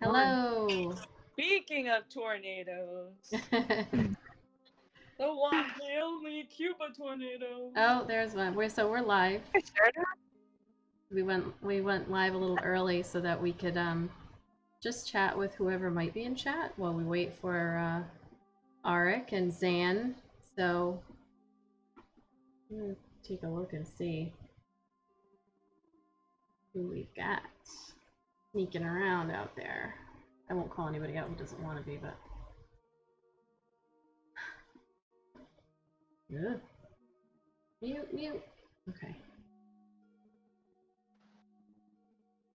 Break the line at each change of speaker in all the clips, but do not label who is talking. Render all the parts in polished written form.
Hello.
Speaking of tornadoes, the one and only Cuba tornado.
Oh, there's one. We're live.
I started.
We went live a little early so that we could just chat with whoever might be in chat while we wait for Arik and Zan. So I'm gonna take a look and see who we've got sneaking around out there. I won't call anybody out who doesn't want to be, but ugh. Mute. Okay.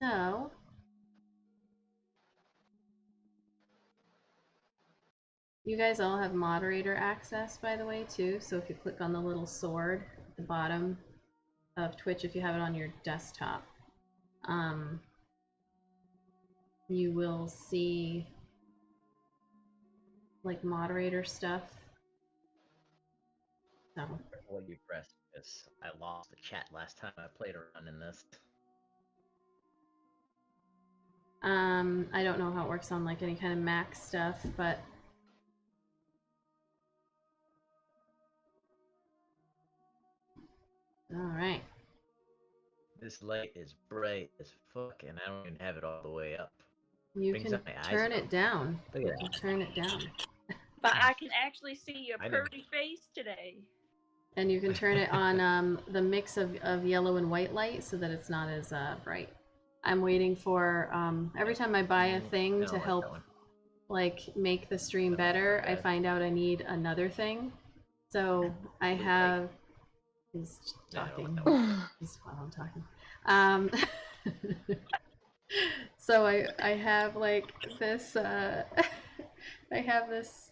So you guys all have moderator access, by the way, too. So if you click on the little sword at the bottom of Twitch, if you have it on your desktop, you will see like moderator stuff. So
What you press, because I lost the chat last time I played around in this.
I don't know how it works on like any kind of Mac stuff, but all right.
This light is bright as fuck, and I don't even have it all the way up.
You
Brings
can
up my eyes
turn
now.
it down.
Look
You
at
can
that.
turn it down.
But I can actually see your
I know.
pretty face today.
And you can turn it on the mix of yellow and white light so that it's not as bright. I'm waiting for every time I buy a thing
No,
to
like that
help
one.
like make the stream
No,
better, I
bad.
find out I need another thing. So I
Blue
have he's
Yeah, I don't
talking.
like that one.
He's while I'm talking. So I have like this I have this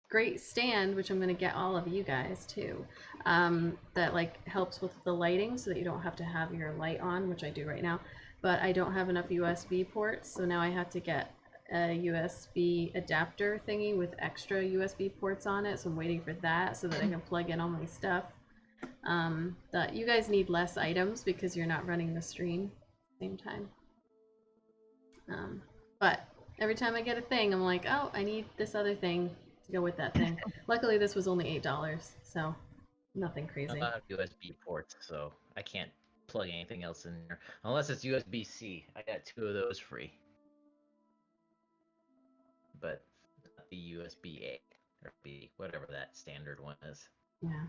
great stand, which I'm going to get all of you guys too, that like helps with the lighting so that you don't have to have your light on, which I do right now, but I don't have enough USB ports, so now I have to get a USB adapter thingy with extra USB ports on it, so I'm waiting for that so that I can plug in all my stuff. That you guys need less items because you're not running the stream at the same time. But every time I get a thing, I'm like, oh, I need this other thing to go with that thing. Luckily, this was only $8, so nothing
I
crazy.
don't have USB ports, so I can't plug anything else in there. Unless it's USB-C. I got 2 of those free. But not the USB-A or B, whatever that standard one is.
Yeah.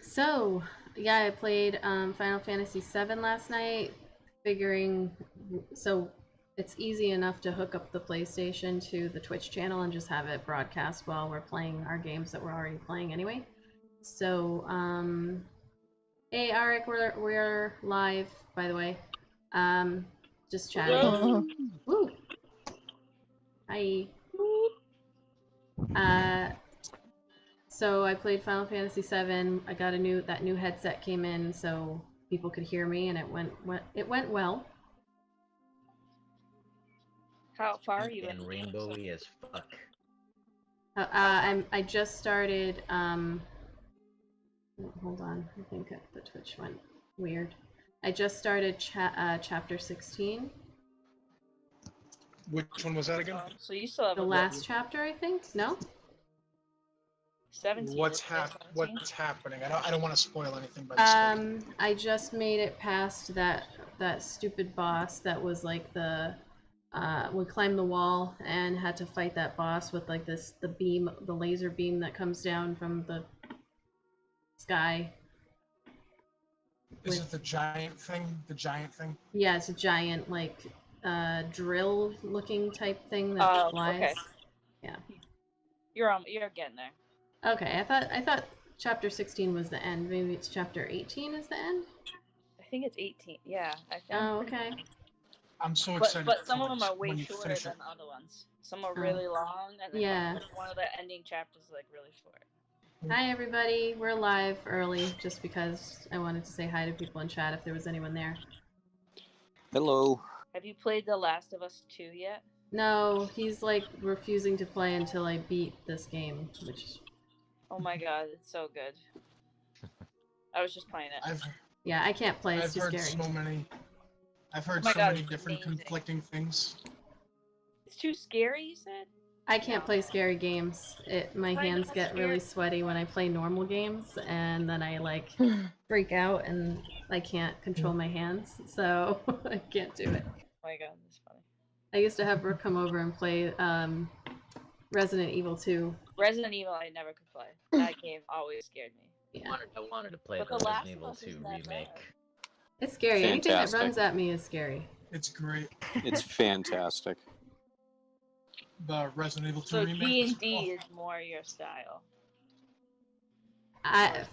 So, yeah, I played Final Fantasy VII last night, figuring, so it's easy enough to hook up the PlayStation to the Twitch channel and just have it broadcast while we're playing our games that we're already playing anyway. So, hey, Arik, we're live, by the way. Just chatting. Woo! Hi. So I played Final Fantasy VII. I got that new headset came in so people could hear me, and it went well.
How far are you
And rainbowy as fuck.
I just started. Hold on, I think the Twitch went weird. I just started chapter 16.
Which one was that again?
So you still have
The last chapter, I think. No.
17.
What's happening? I don't want to spoil anything by mistake.
I just made it past that stupid boss that was like the we climbed the wall and had to fight that boss with like the laser beam that comes down from the sky.
Is it the giant thing? The giant thing?
Yeah, it's a giant like drill looking type thing that flies.
Okay.
Yeah.
You're getting there.
Okay, I thought chapter 16 was the end. Maybe it's chapter 18 is the end?
I think it's 18. Yeah, I think.
Oh, okay.
I'm so excited.
But some of them are way shorter than
it.
the other ones. Some are really long, and then
yeah.
one of the ending chapters is like really short.
Hi everybody, we're live early just because I wanted to say hi to people in chat if there was anyone there.
Hello.
Have you played The Last of Us 2 yet?
No, he's like refusing to play until I beat this game, which...
Oh my god, it's so good. I was just playing it.
Yeah, I can't play, it's too scary.
I've heard so many I've heard
my
so
God,
many
it's
different
amazing.
conflicting things.
It's too scary, you said?
I can't
No.
play scary games. My
Why
hands
not
get really
scary?
sweaty when I play normal games, and then I like freak out and I can't control my hands, so I can't do it.
Oh my God, that's funny.
I used to have Brooke come over and play Resident Evil 2.
Resident Evil, I never could play. That game always scared me.
Yeah,
I wanted to play
But
the
The Last
Resident
of
Evil
Us
2
isn't that
remake.
bad.
it's scary. Anything that
Fantastic.
runs at me is scary.
It's great.
It's fantastic.
The Resident Evil 2
So
remake.
D&D is more your style.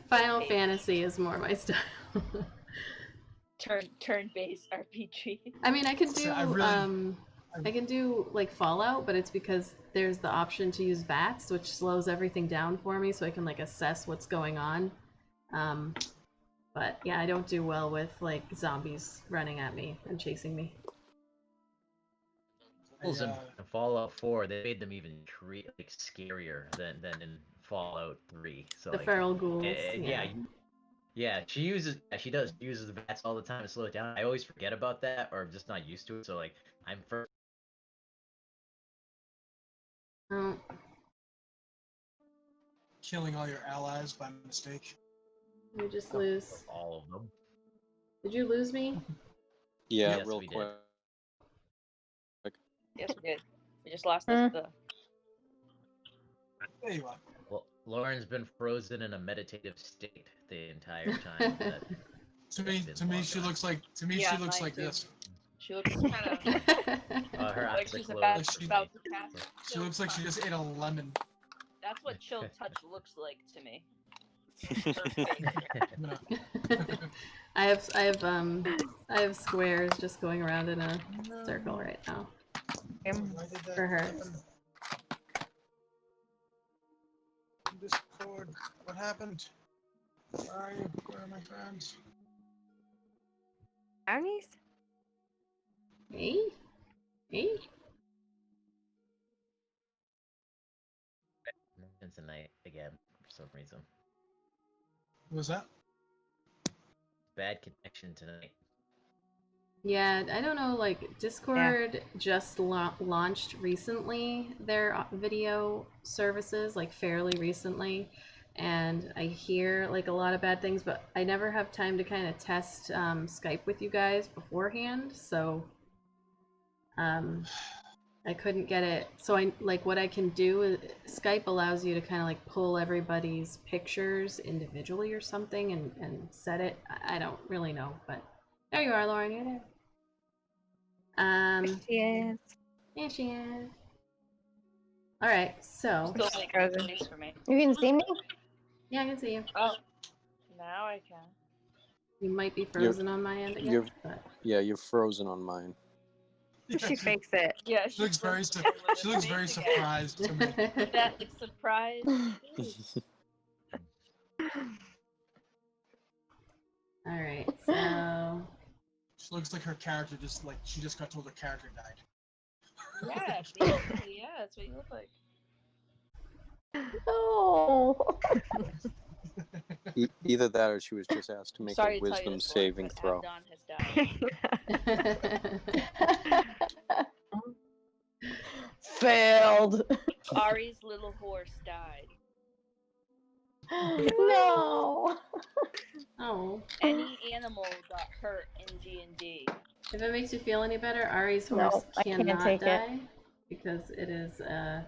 Final Fantasy is more my style.
Turn-based RPG.
I mean, I can do
So
I can do like Fallout, but it's because there's the option to use VATS, which slows everything down for me, so I can like assess what's going on. But yeah, I don't do well with like zombies running at me and chasing me.
In Fallout 4, they made them even like scarier than in Fallout 3. So
The
like,
feral ghouls.
yeah, she does. She uses the bats all the time to slow it down. I always forget about that, or I'm just not used to it. So like, I'm first.
Oh,
killing all your allies by mistake.
you just lose.
All of them.
Did you lose me?
Yeah,
Yes,
real
we did.
quick.
Yes, we did. We just lost
Huh?
the...
There you are.
Well, Lauren's been frozen in a meditative state the entire time. That
To me, she looks like
Yeah,
she looks
mine
like
too.
this.
She looks kind of
her
like
eyes are
she's
closed.
about,
Like she-
about to cast
She
Chill
looks like she
Touch.
just ate a lemon.
That's what Chill Touch looks like to me.
No.
I have squares just going around in a circle right now.
Why did that
For her.
happen? Discord. What happened? Where are you? Where are my friends?
Brownies?
Hey? Hey?
Tonight again for some reason.
What was that?
Bad connection tonight.
Yeah, I don't know, like, Discord just launched recently their video services, like, fairly recently, and I hear, like, a lot of bad things, but I never have time to kind of test Skype with you guys beforehand, so I couldn't get it. So what I can do is Skype allows you to kind of like pull everybody's pictures individually or something and set it. I don't really know, but there you are, Lauren. You're there.
She is.
There she is. All right, so
Still making space for me.
You can see me?
yeah, I can see you.
Oh, now I can.
You might be frozen on my end again,
you're-
but
Yeah, you're frozen on mine.
She fakes it.
Yeah,
She looks very
frozen with
she
her
looks
face
very
again.
surprised to me.
That surprise.
all right. So
She looks like her character she just got told her character died.
Yeah, basically, yeah, that's what you look like.
Oh.
Either that or she was just asked to make
Sorry
a
to tell you
wisdom
this, Lauren,
saving
but
throw.
Abdon has died.
Failed.
Ari's little horse died.
No.
oh,
Any animal got hurt in G&D.
if it makes you feel any better, Ari's
No,
horse
I can't
cannot
take it.
die because it is a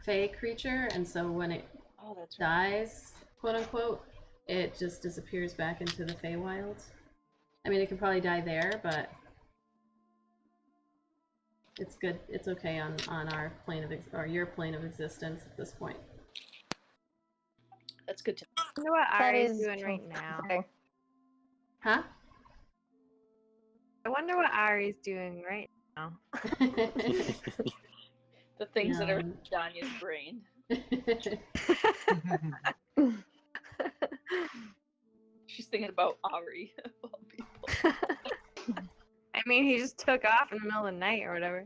fey creature, and so when it
Oh, that's right.
dies, quote unquote, it just disappears back into the Feywild. I mean, it could probably die there, but it's good. It's okay on our plane of or your plane of existence at this point.
That's good to
I wonder what Ari's
is
doing right now.
Huh?
I wonder what Ari's doing right now.
the things that are
Yeah.
in Danya's brain. She's thinking about Ari of all people.
I mean, he just took off in the middle of the night or whatever.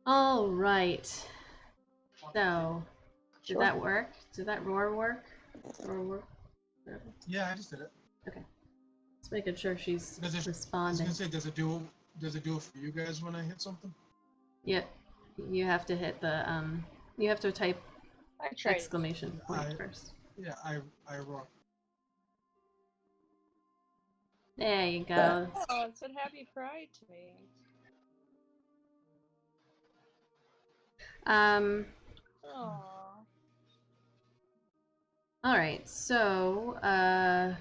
All right. So, did that work? Did that roar work? Roar work? Whatever.
Yeah, I just did it.
Just making sure she's
Does it, I was
responding.
gonna say, does it do it for you guys when I hit something?
Yep. You have to hit the you have to type
I tried.
exclamation point first.
Yeah, I rock.
There you go.
Oh, it said happy pride to me. Aww.
Alright, so I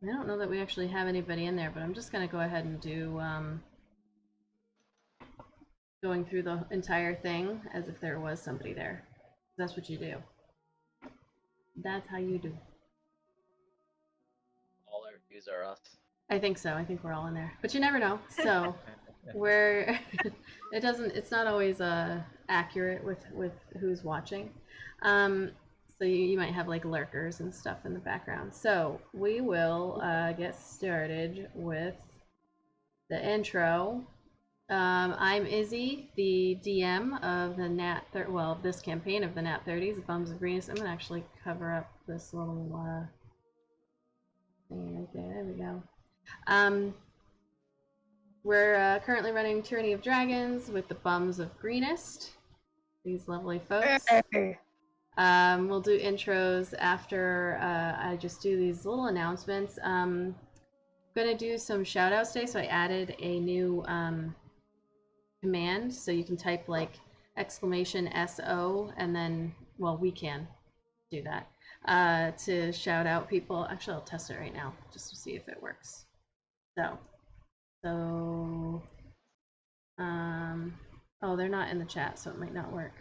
don't know that we actually have anybody in there, but I'm just gonna go ahead and do going through the entire thing as if there was somebody there. That's what you do. That's how you do.
All our views are us.
I think so. I think we're all in there, but you never know. So we're it's not always accurate with who's watching. So you might have like lurkers and stuff in the background. So we will get started with the intro. I'm Izzy, the DM of the this campaign of the NAT30s, Bums of Greenness. I'm gonna actually cover up this little thing right there. There we go. We're currently running Tyranny of Dragons with the Bums of Greenest. These lovely folks. We'll do intros after I just do these little announcements. I'm gonna do some shout outs today, so I added a new command, so you can type like exclamation SO and then, well, we can do that to shout out people. Actually, I'll test it right now just to see if it works. So oh, they're not in the chat, so it might not work.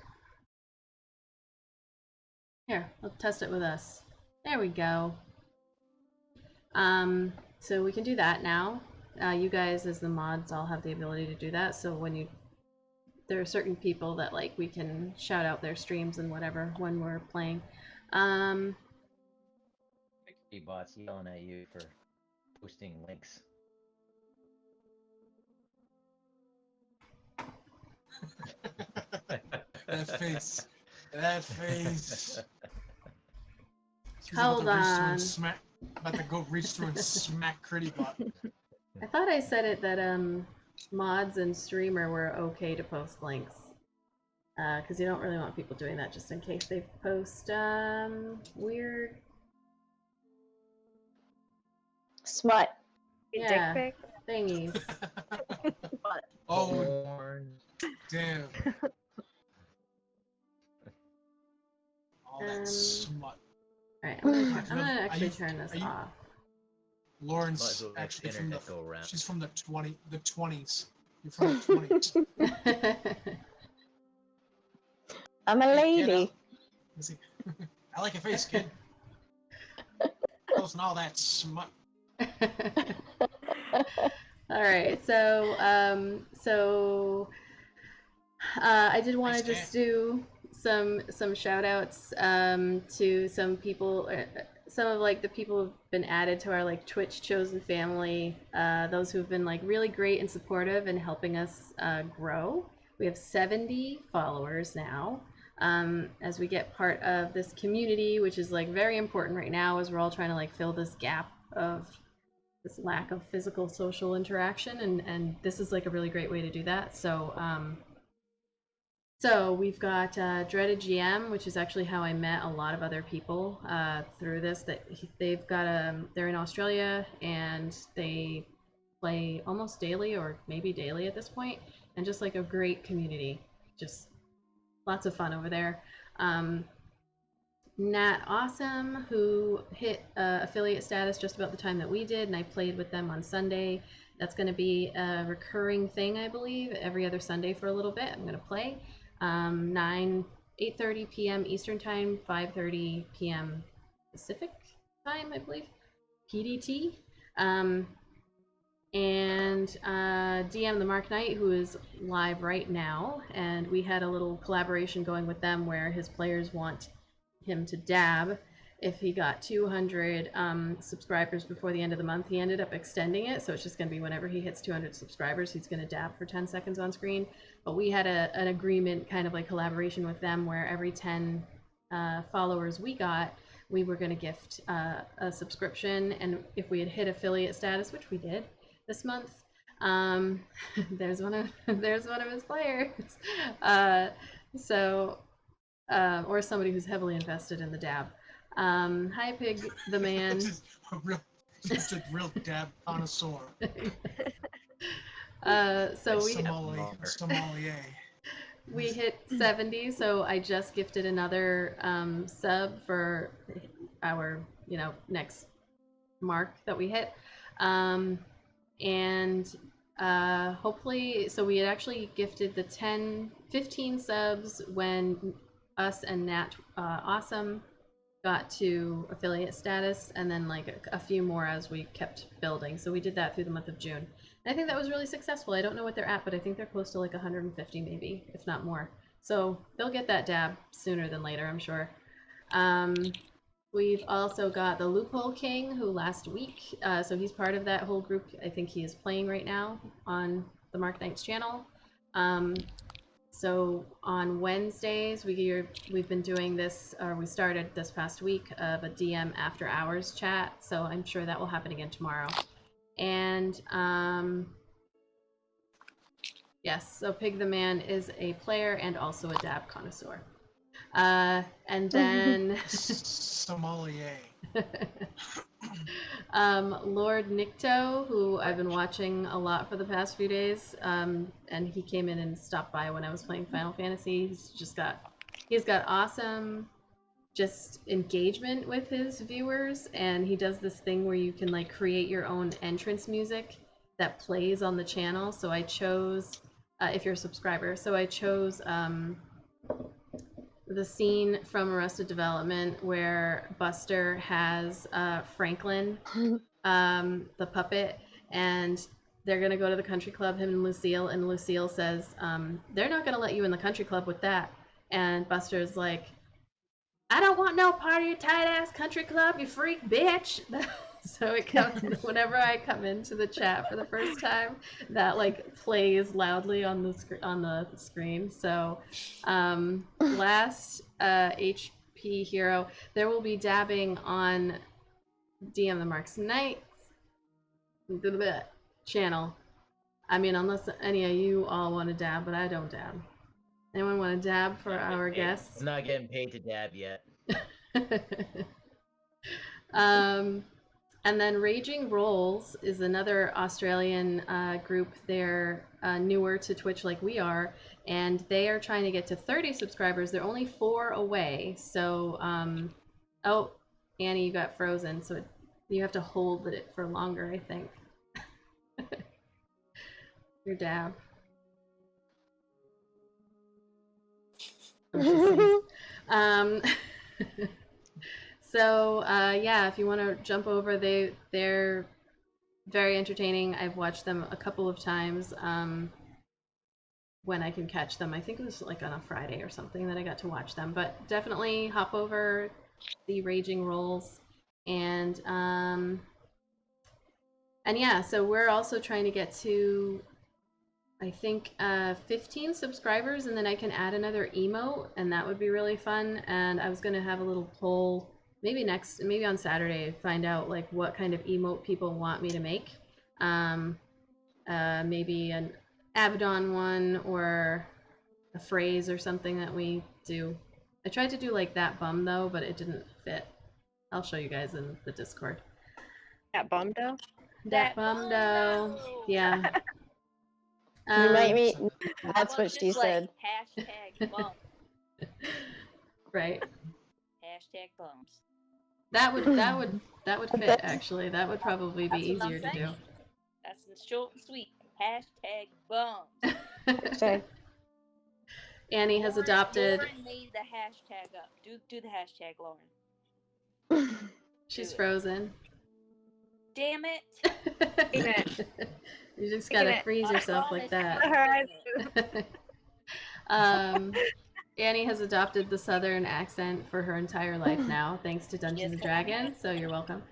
Here, let's test it with us. There we go. So we can do that now. You guys as the mods all have the ability to do that, so when there are certain people that like we can shout out their streams and whatever when we're playing.
Bots yelling at you for posting links.
That face. That face. She's
Hold
about to reach through
on.
and smack. About to go reach through and smack Critty Bot.
I thought I said it that mods and streamer were okay to post links. Because you don't really want people doing that just in case they post weird.
Smut.
Yeah.
Dick pic.
Thingies.
Oh,
Porn.
damn. All that smut.
Alright, I'm gonna actually turn this off.
Might
Lauren's
as well make
actually
the
from the
internet go around.
she's from the 20s. You're from the 20s.
I'm a
Get
lady.
out. Let's see. I like your face, kid. Posting all that smut.
All right, so I did want to just do some shout outs to some people, some of like the people who've been added to our like Twitch chosen family, those who've been like really great and supportive and helping us grow. We have 70 followers now. As we get part of this community, which is like very important right now as we're all trying to like fill this gap of this lack of physical social interaction, and this is like a really great way to do that. So so we've got Dreaded GM, which is actually how I met a lot of other people through this. They've got they're in Australia and they play almost daily or maybe daily at this point, and just like a great community, just lots of fun over there. Nat Awesome, who hit affiliate status just about the time that we did, and I played with them on Sunday. That's going to be a recurring thing, I believe, every other Sunday for a little bit. I'm going to play 8:30 p.m. Eastern Time, 5:30 p.m. Pacific Time, I believe, PDT. And DM the Mark Knight, who is live right now, and we had a little collaboration going with them where his players want him to dab if he got 200 subscribers before the end of the month. He ended up extending it, so it's just going to be whenever he hits 200 subscribers, he's going to dab for 10 seconds on screen. But we had an agreement, kind of like collaboration with them, where every 10 followers we got, we were going to gift a subscription, and if we had hit affiliate status, which we did this month, there's one of his players. Or somebody who's heavily invested in the dab. Hi, Pig the Man.
Just a real dab connoisseur.
So
Sommelier.
we hit 70, so I just gifted another sub for our next mark that we hit, and hopefully, so we had actually gifted the 15 subs when us and Nat Awesome got to affiliate status, and then like a few more as we kept building. So we did that through the month of June. And I think that was really successful. I don't know what they're at, but I think they're close to like 150 maybe, if not more. So they'll get that dab sooner than later, I'm sure. We've also got the Loophole King, who last week, so he's part of that whole group. I think he is playing right now on the Mark Knights channel. So on Wednesdays, we've been doing this, or we started this past week, of a DM after hours chat. So I'm sure that will happen again tomorrow. And yes, so Pig the Man is a player and also a dab connoisseur. And then
Sommelier.
Lord Nikto, who I've been watching a lot for the past few days, and he came in and stopped by when I was playing Final Fantasy. He's got awesome just engagement with his viewers, and he does this thing where you can like create your own entrance music that plays on the channel. So I chose, if you're a subscriber, so I chose the scene from Arrested Development where Buster has Franklin, the puppet, and they're gonna go to the country club, him and Lucille says, they're not gonna let you in the country club with that. And Buster's like, I don't want no part of your tight ass country club, you freak bitch. So it comes whenever I come into the chat for the first time, that like plays loudly on the screen. So last HP hero, there will be dabbing on DM the Marks Knights channel. I mean, unless any of you all want to dab, but I don't dab. Anyone want to dab for our guests?
I'm not getting paid to dab yet.
And then Raging Rolls is another Australian group. They're newer to Twitch like we are, and they are trying to get to 30 subscribers. They're only 4 away. So, oh, Annie, you got frozen, so you have to hold it for longer, I think. Your dab. So yeah, if you want to jump over, they're very entertaining. I've watched them a couple of times when I can catch them. I think it was like on a Friday or something that I got to watch them. But definitely hop over the Raging Rolls, and yeah. So we're also trying to get to, I think 15 subscribers, and then I can add another emote, and that would be really fun. And I was gonna have a little poll, maybe on Saturday, find out like what kind of emote people want me to make. Maybe an Abaddon one or a phrase or something that we do. I tried to do like that bum though, but it didn't fit. I'll show you guys in the Discord.
That bum though?
That bum though. Yeah.
You might meet.
How
That's
about
what she
just, like,
said.
hashtag bump.
Right.
Hashtag bumps.
That would fit actually. That would probably be
That's what I'm
easier to do.
saying. That's the short and sweet. Hashtag bumps.
Okay.
Annie has adopted.
Lauren made the hashtag up. Do the hashtag, Lauren.
She's frozen.
Damn it.
You just gotta freeze yourself like that. Annie has adopted the Southern accent for her entire life now, thanks to Dungeons and Dragons. So you're welcome.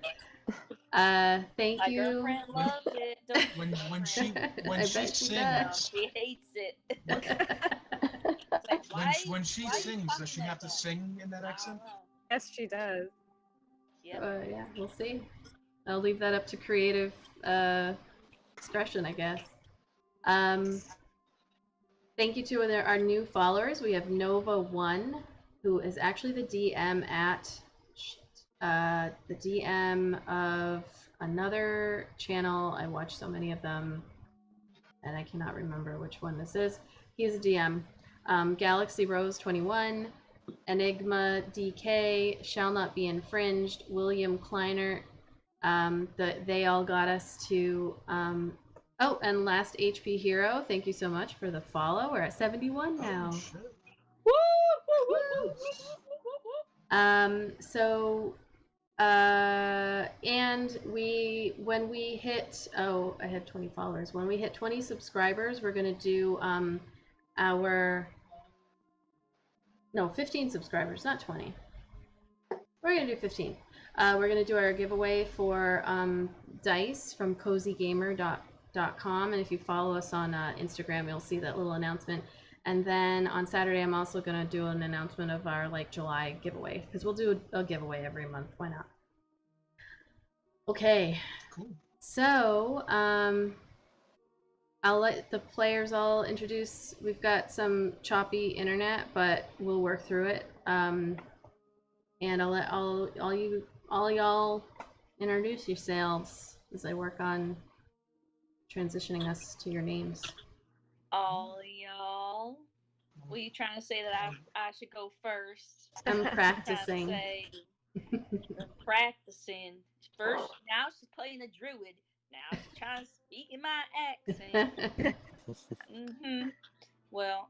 Thank
My
you.
girlfriend loves it. Don't you,
When she
bet she
No,
sings,
she hates it.
when she sings, does she have to sing in that accent?
Yes, she does.
Yep.
Yeah, we'll see. I'll leave that up to creative expression, I guess. Thank you to our new followers. We have Nova1, who is actually the DM at the DM of another channel. I watch so many of them, and I cannot remember which one this is. He's a DM. Galaxy Rose 21, Enigma DK, Shall Not Be Infringed, William Kleiner. They all got us to. Oh, and Last HP Hero. Thank you so much for the follow. We're at 71 now.
Oh, shit.
So, and when we hit, oh, I had 20 followers. When we hit 20 subscribers, we're gonna do no, 15 subscribers, not 20. We're gonna do 15. We're gonna do our giveaway for dice from cozygamer.com, and if you follow us on Instagram, you'll see that little announcement. And then on Saturday, I'm also gonna do an announcement of our July giveaway, because we'll do a giveaway every month. Why not? Okay.
Cool.
So I'll let the players all introduce. We've got some choppy internet, but we'll work through it. And I'll let all y'all introduce yourselves as I work on transitioning us to your names.
All y'all. Were you trying to say that I should go first?
I'm
Trying to
practicing.
say I'm practicing. First, now she's playing a druid. Now she's trying to speak in my accent. Well,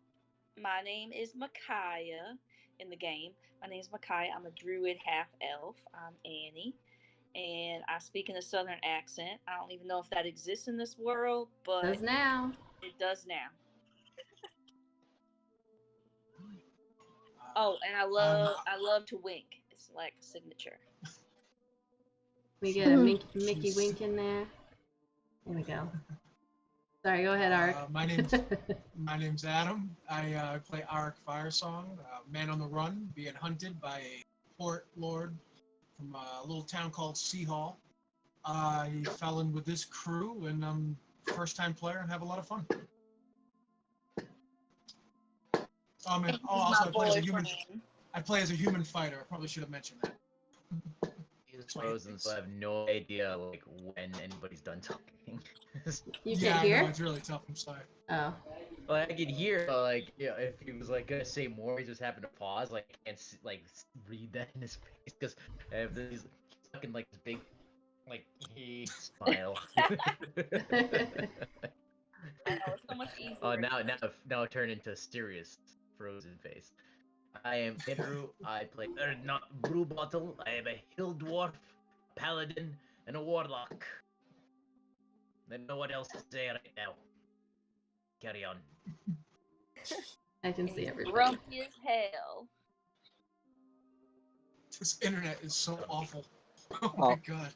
my name is Micaiah in the game. My name is Micaiah. I'm a druid half elf. I'm Annie. And I speak in a southern accent. I don't even know if that exists in this world, but
Does now.
it does now. Oh, and I love to wink. It's like a signature.
We get a Mickey wink in there. There we go. Sorry, go ahead, Ark.
My name's Adam. I play Arik Firesong, man on the run, being hunted by a port lord from a little town called Seahall. I fell in with this crew, and I'm first-time player and have a lot of fun. And also I play as a human. I play as a human fighter. I probably should have mentioned that.
He's frozen, so I have no idea when anybody's done talking.
You
Yeah,
can hear?
no, it's really tough. I'm sorry.
Oh.
Well, I could hear, but if he was gonna say more, he just happened to pause. I can't read that in his face because he's fucking this big, he smile.
I know, it's so much easier.
Oh, now turn into a serious frozen face. I am Andrew. I play not Brew Bottle. I am a hill dwarf, a paladin, and a warlock. I don't know what else to say right now. Carry on.
I can see everybody.
Grumpy as hell.
This internet is so awful. Oh my god.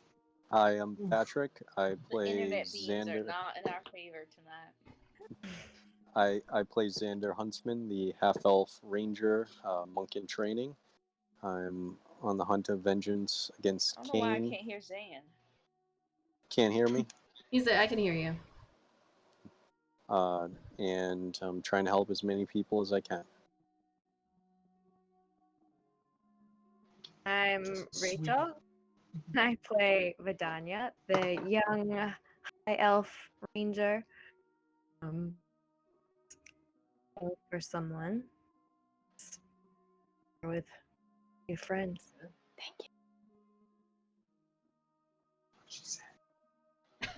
I am Patrick. I
The
play
internet beams are
Xander.
not in our favor tonight.
I play Xander Huntsman, the half-elf ranger, monk in training. I'm on the hunt of vengeance against
I don't know why I
Cain.
can't hear Zan.
Can't hear me?
He's there. I can hear you.
And I'm trying to help as many people as I can.
I'm Rachel. I play Vidania, the young high elf ranger. For someone with your friends. Thank you.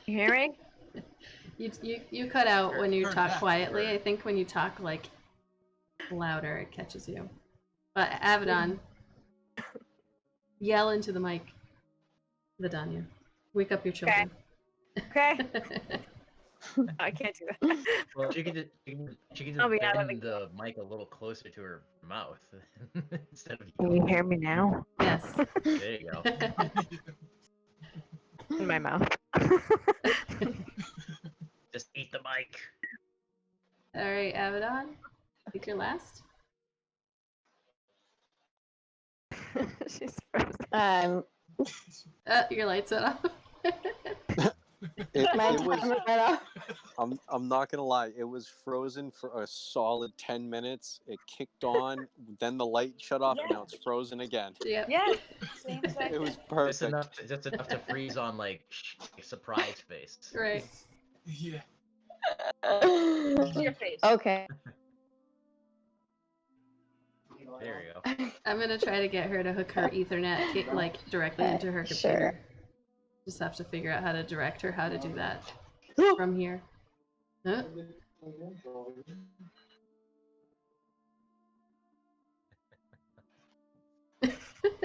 You hear me?
You cut out when you
Heard
talk
that.
quietly. I think when you talk louder, it catches you. But Abaddon, yell into the mic. Vidania, wake up your children.
Okay. I can't do that.
Well, she can just
I'll be out of
bend the mic a little closer to her mouth instead of
Can you hear me now?
Yes.
There you go.
In my mouth.
Just eat the mic.
All right, Abaddon, I think you're last.
She's frozen.
Your lights went off.
My
It was.
timer went off.
I'm not gonna lie. It was frozen for a solid 10 minutes. It kicked on, then the light shut off, and
Yeah.
now it's frozen again.
Yep.
Yeah, same exact
It was
thing.
perfect.
Just enough to freeze on like surprise face.
Right.
Yeah.
What's your face?
Okay.
There you go.
I'm gonna try to get her to hook her Ethernet like directly into her
Sure.
computer. Just have to figure out how to direct her how to do that from here. Huh?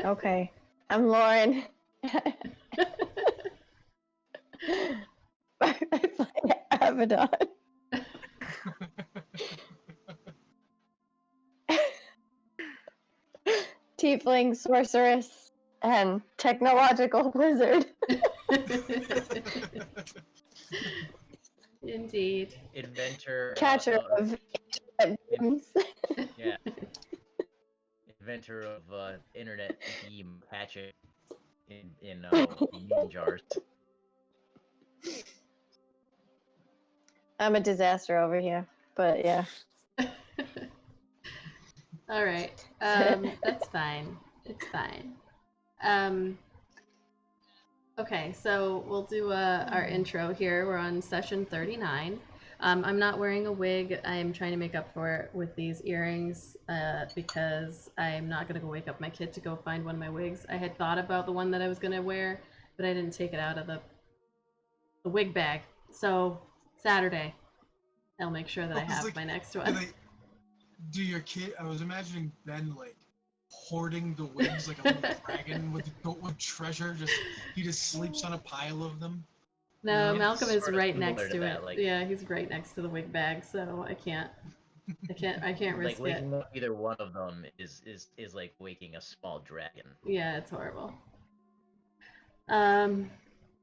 Okay. I'm Lauren. I play Abaddon. Tiefling sorceress and technological wizard.
Indeed.
Inventor.
Catcher of internet memes.
Yeah. Inventor of internet beam patching in meme jars.
I'm a disaster over here, but yeah.
All right. That's fine. It's fine. Okay, so we'll do our intro here. We're on session 39. I'm not wearing a wig. I'm trying to make up for it with these earrings because I'm not going to go wake up my kid to go find one of my wigs. I had thought about the one that I was going to wear, but I didn't take it out of the wig bag. So Saturday, I'll make sure that I have my next one.
Do your kid? I was imagining Ben like hoarding the wigs like a little dragon with treasure. He just sleeps on a pile of them.
No,
Yeah,
Malcolm is
sorta
right
similar
next
to
to
that,
it.
like-
Yeah, he's right next to the wig bag, so I can't
Like
risk it.
waking up either one of them is like waking a small dragon.
Yeah, it's horrible.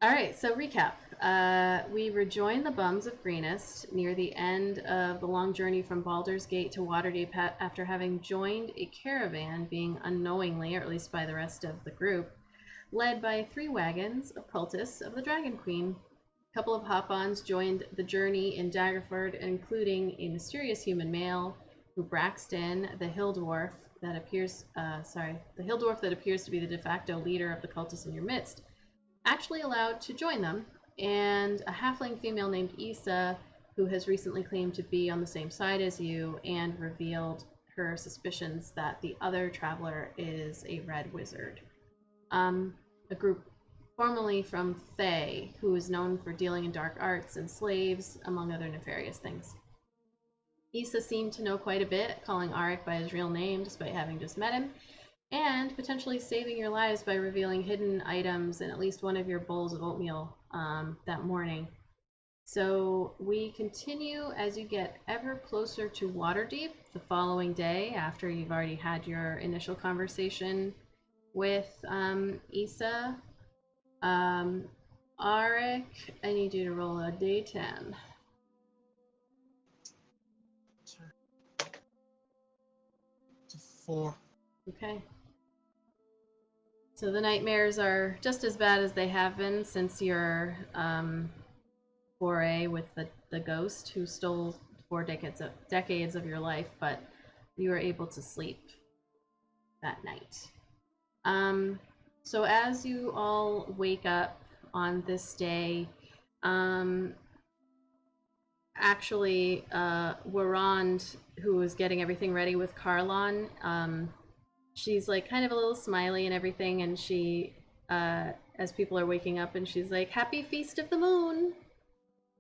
All right, so recap. We rejoin the Bums of Greenest near the end of the long journey from Baldur's Gate to Waterdeep after having joined a caravan, being unknowingly, or at least by the rest of the group, led by 3 wagons of cultists of the Dragon Queen. A couple of hop-ons joined the journey in Daggerford, including a mysterious human male who Braxton, the hill dwarf that appears to be the de facto leader of the cultists in your midst, actually allowed to join them, and a halfling female named Issa, who has recently claimed to be on the same side as you and revealed her suspicions that the other traveler is a red wizard. A group formerly from Thay, who is known for dealing in dark arts and slaves, among other nefarious things. Issa seemed to know quite a bit, calling Arik by his real name despite having just met him, and potentially saving your lives by revealing hidden items in at least one of your bowls of oatmeal that morning. So we continue as you get ever closer to Waterdeep the following day after you've already had your initial conversation with Issa. Arik, I need you to roll a D10.
It's a 4.
Okay. So the nightmares are just as bad as they have been since your foray with the ghost who stole 4 decades of your life, but you were able to sleep that night. So as you all wake up on this day, actually, Warand, who was getting everything ready with Carlon, she's like kind of a little smiley and everything, and she, as people are waking up, and she's like, "Happy Feast of the Moon!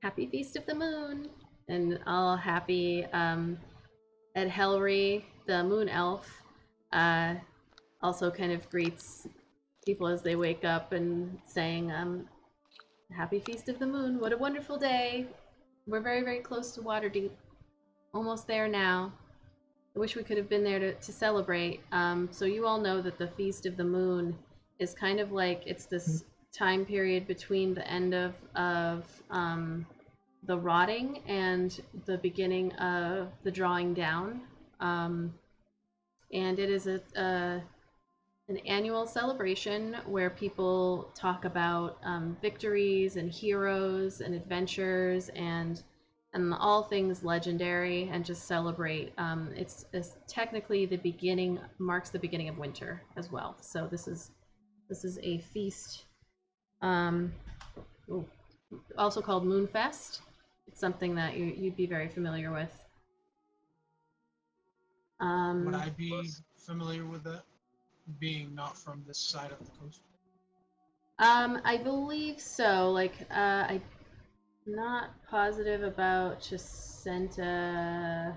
Happy Feast of the Moon!" And all happy. Ed Helry, the moon elf, also kind of greets people as they wake up and saying, "Happy Feast of the Moon! What a wonderful day! We're very, very close to Waterdeep. Almost there now. I wish we could have been there to celebrate." So you all know that the Feast of the Moon is kind of like it's this time period between the end of the rotting and the beginning of the drawing down. And it is an annual celebration where people talk about victories and heroes and adventures and all things legendary and just celebrate. It's technically the beginning, marks the beginning of winter as well. So this is a feast, um, also called Moonfest. It's something that you'd be very familiar with.
Would I be familiar with that, being not from this side of the coast?
I believe so. Like, I'm not positive about Jacinta.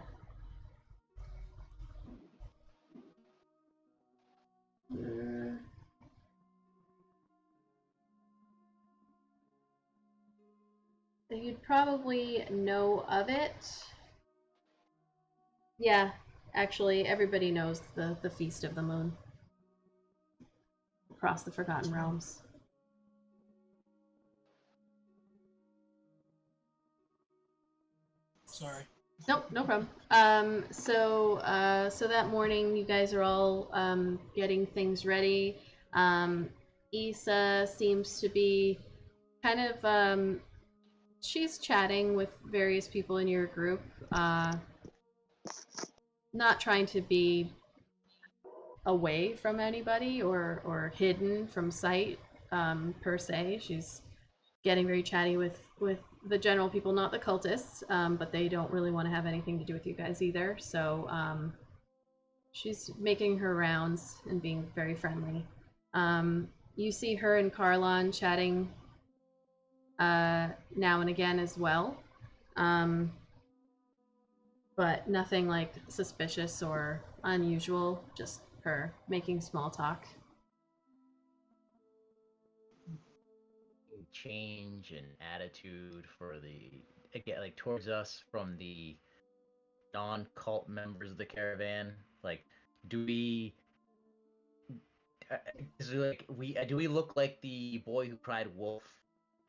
You'd probably know of it. Yeah, actually, everybody knows the Feast of the Moon across the Forgotten Realms.
Sorry.
Nope, no problem. So that morning, you guys are all getting things ready. Issa seems to be kind of she's chatting with various people in your group, not trying to be away from anybody or hidden from sight, per se. She's getting very chatty with the general people, not the cultists, but they don't really want to have anything to do with you guys either. So she's making her rounds and being very friendly. You see her and Carlon chatting now and again as well, but nothing like suspicious or unusual, just her making small talk.
Change in attitude for the, again, like towards us from the non-cult members of the caravan. Like, do we is it like do we look like the boy who cried wolf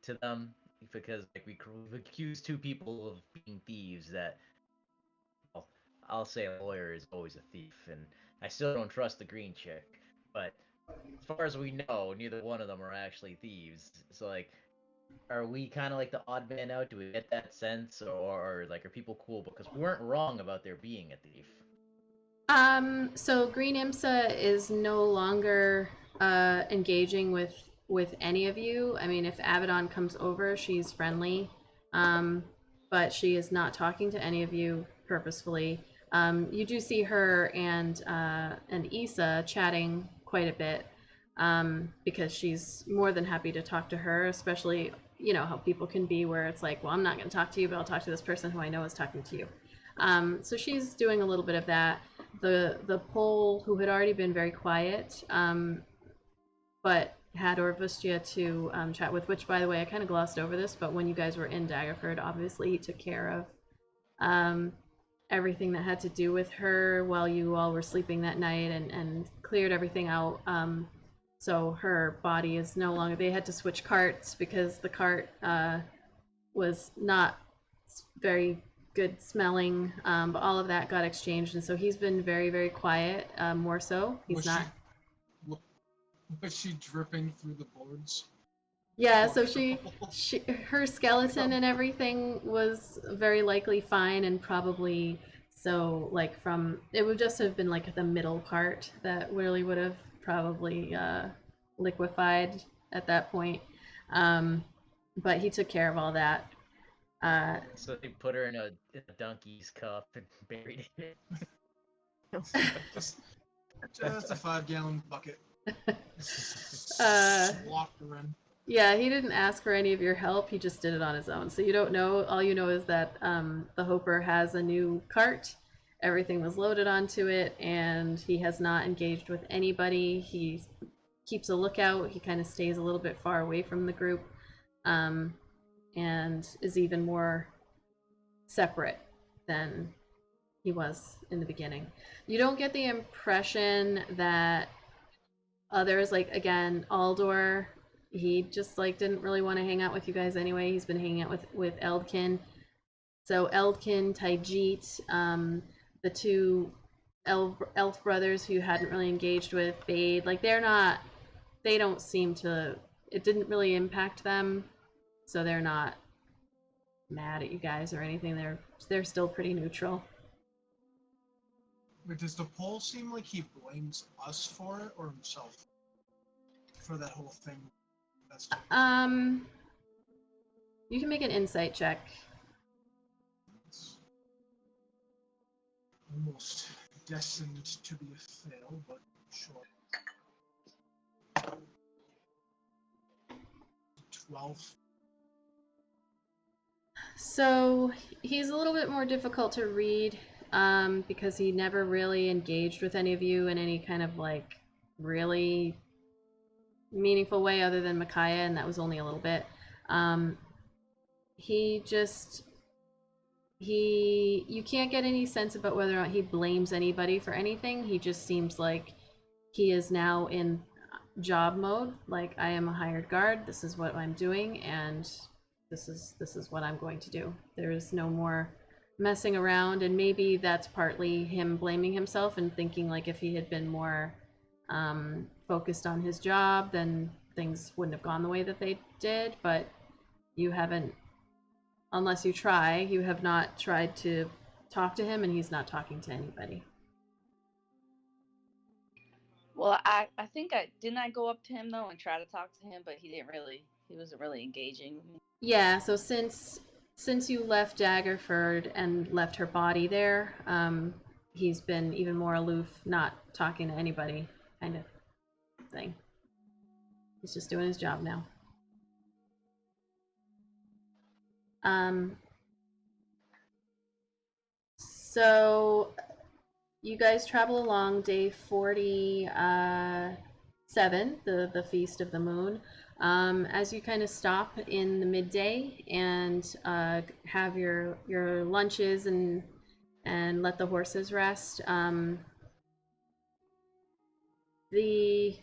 to them? Because like we've accused two people of being thieves. That, well, I'll say a lawyer is always a thief, and I still don't trust the green chick. But as far as we know, neither one of them are actually thieves. So like, are we kind of like the odd man out? Do we get that sense, or like, are people cool because we weren't wrong about there being a thief?
So Green IMSA is no longer engaging with any of you. I mean, if Abaddon comes over, she's friendly, but she is not talking to any of you purposefully. You do see her and Issa chatting quite a bit, because she's more than happy to talk to her, especially, you know how people can be where it's like, well, I'm not going to talk to you, but I'll talk to this person who I know is talking to you. So she's doing a little bit of that. The Pole, who had already been very quiet, but had Orvustia to chat with, which, by the way, I kind of glossed over this, but when you guys were in Daggerford, obviously he took care of everything that had to do with her while you all were sleeping that night, and cleared everything out. So her body is no longer, they had to switch carts because the cart was not very good smelling, but all of that got exchanged, and so he's been very, very quiet, more so. He's not.
Was she dripping through the boards?
Yeah,
Poor
so her skeleton and everything was very likely fine, and probably so, like, from, it would just have been like the middle part that really would have probably liquefied at that point. But he took care of all that.
So they put her in a donkey's cup and buried it.
just a 5-gallon bucket. Slopped her in.
Yeah, he didn't ask for any of your help. He just did it on his own. So you don't know. All you know is that the Hoper has a new cart. Everything was loaded onto it, and he has not engaged with anybody. He keeps a lookout. He kind of stays a little bit far away from the group, and is even more separate than he was in the beginning. You don't get the impression that others, like, again, Aldor, he just like didn't really want to hang out with you guys anyway. He's been hanging out with Eldkin. So Eldkin, Taijit, the two elf brothers who you hadn't really engaged with, Bade, like they don't seem to, it didn't really impact them, so they're not mad at you guys or anything. They're still pretty neutral.
But does the pole seem like he blames us for it or himself for that whole thing? That's
You can make an insight check.
it's almost destined to be a fail, but sure. 12.
So he's a little bit more difficult to read because he never really engaged with any of you in any kind of like really meaningful way other than Micaiah, and that was only a little bit. He just you can't get any sense about whether or not he blames anybody for anything. He just seems like he is now in job mode, like I am a hired guard, this is what I'm doing, and this is what I'm going to do. There is no more messing around, and maybe that's partly him blaming himself and thinking like if he had been more focused on his job, then things wouldn't have gone the way that they did. But you haven't, unless you try, you have not tried to talk to him, and he's not talking to anybody.
Well, I think I didn't I go up to him though and try to talk to him, but he wasn't really engaging with me.
Yeah, so since you left Daggerford and left her body there, he's been even more aloof, not talking to anybody, kind of thing. He's just doing his job now. So you guys travel along day 47, the Feast of the Moon. As you kind of stop in the midday and have your lunches and let the horses rest, the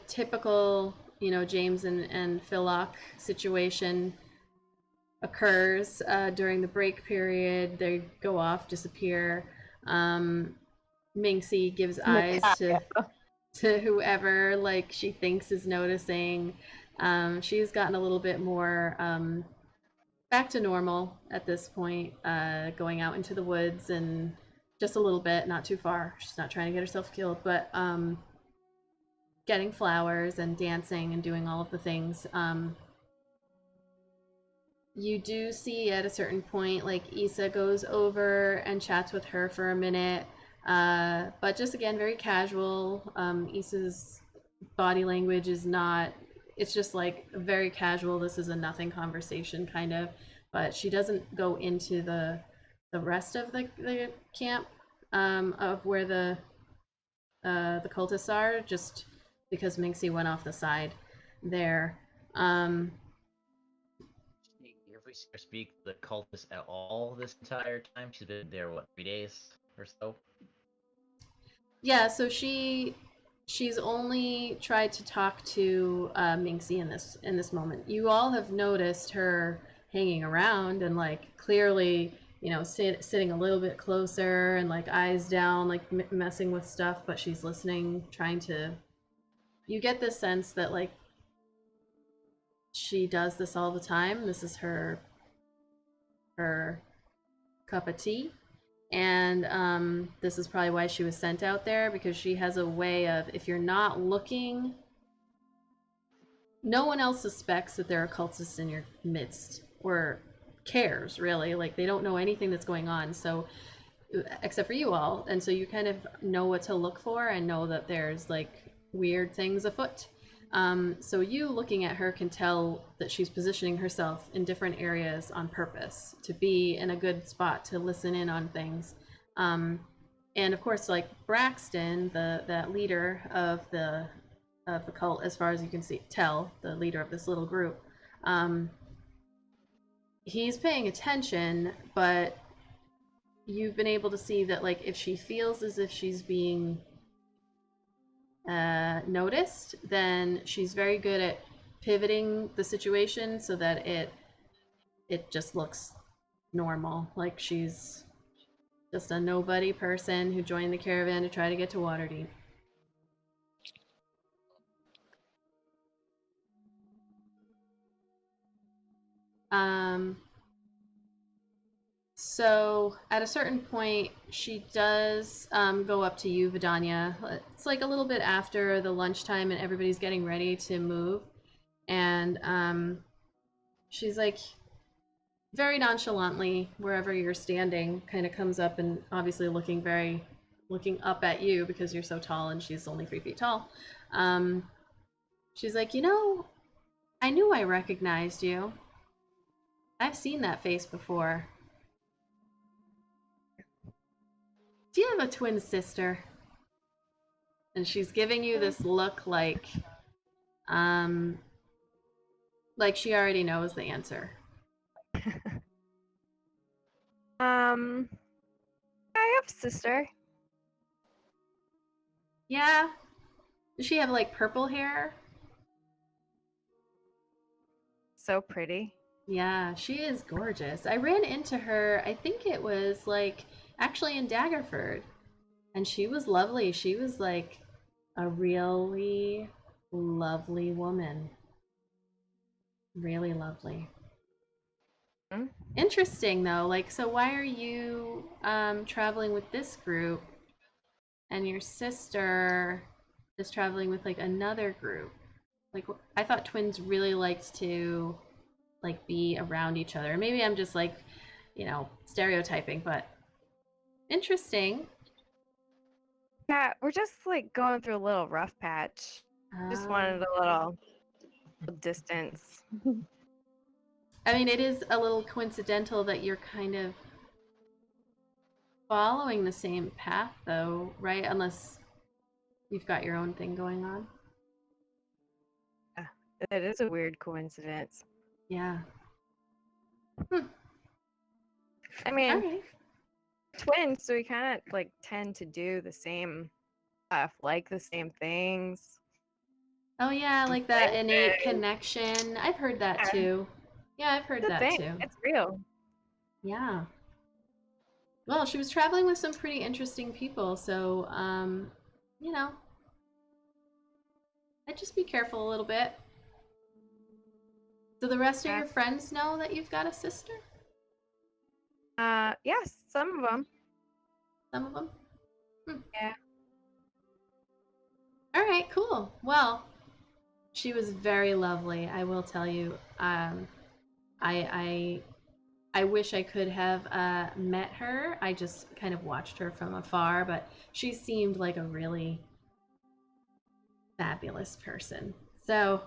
typical, you know, James and Philok situation occurs during the break period. They go off, disappear. Minxie gives eyes to whoever like she thinks is noticing. She's gotten a little bit more back to normal at this point, going out into the woods and just a little bit, not too far. She's not trying to get herself killed, but getting flowers and dancing and doing all of the things. You do see at a certain point, like Issa goes over and chats with her for a minute, but just again, very casual. Issa's body language is not, it's just like very casual, this is a nothing conversation kind of, but she doesn't go into the rest of the camp of where the cultists are, just because Minxie went off the side there.
If we speak the cultist at all this entire time, she's been there, what, 3 days or so?
Yeah, so she's only tried to talk to Minxie in this moment. You all have noticed her hanging around and like clearly, you know, sitting a little bit closer and like eyes down, like messing with stuff, but she's listening, trying to. You get this sense that like she does this all the time. This is her cup of tea. And this is probably why she was sent out there, because she has a way of, if you're not looking, no one else suspects that there are cultists in your midst or cares, really. Like, they don't know anything that's going on, so except for you all, and so you kind of know what to look for and know that there's like weird things afoot. So you looking at her can tell that she's positioning herself in different areas on purpose to be in a good spot to listen in on things. And of course, like Braxton, that leader of the cult, as far as you can tell, the leader of this little group, he's paying attention, but you've been able to see that like if she feels as if she's being noticed, then she's very good at pivoting the situation so that it just looks normal, like she's Just a nobody person who joined the caravan to try to get to Waterdeep. So at a certain point, she does go up to you, Vidania. It's like a little bit after the lunchtime and everybody's getting ready to move. And she's like, very nonchalantly, wherever you're standing, kind of comes up and obviously looking up at you because you're so tall and she's only 3 feet tall. She's like, I knew I recognized you. I've seen that face before. Do you have a twin sister? And she's giving you this look like she already knows the answer.
I have a sister.
Yeah? Does she have like purple hair?
So pretty.
Yeah, she is gorgeous. I ran into her, I think it was like actually in Daggerford. And she was lovely. She was like a really lovely woman. Really lovely.
Hmm?
Interesting though. Like, so why are you traveling with this group and your sister is traveling with like another group? Like, I thought twins really liked to like be around each other. Maybe I'm just like, stereotyping, but interesting.
Yeah, we're just like going through a little rough patch. Just wanted a little distance.
I mean, it is a little coincidental that you're kind of following the same path, though, right? Unless you've got your own thing going on.
Yeah, it is a weird coincidence.
Yeah.
I mean,
All right.
twins, so we kind of like tend to do the same stuff, like the same things.
Oh, yeah, like that innate connection. I've heard that
Yeah.
too. Yeah, I've heard
It's a
that
thing.
too.
It's real.
Yeah. Well, she was traveling with some pretty interesting people, so, I'd just be careful a little bit. Do the rest of your friends know that you've got a sister?
Yes, some of them.
Some of them?
Yeah.
All right, cool. Well, she was very lovely, I will tell you. I wish I could have met her. I just kind of watched her from afar, but she seemed like a really fabulous person. So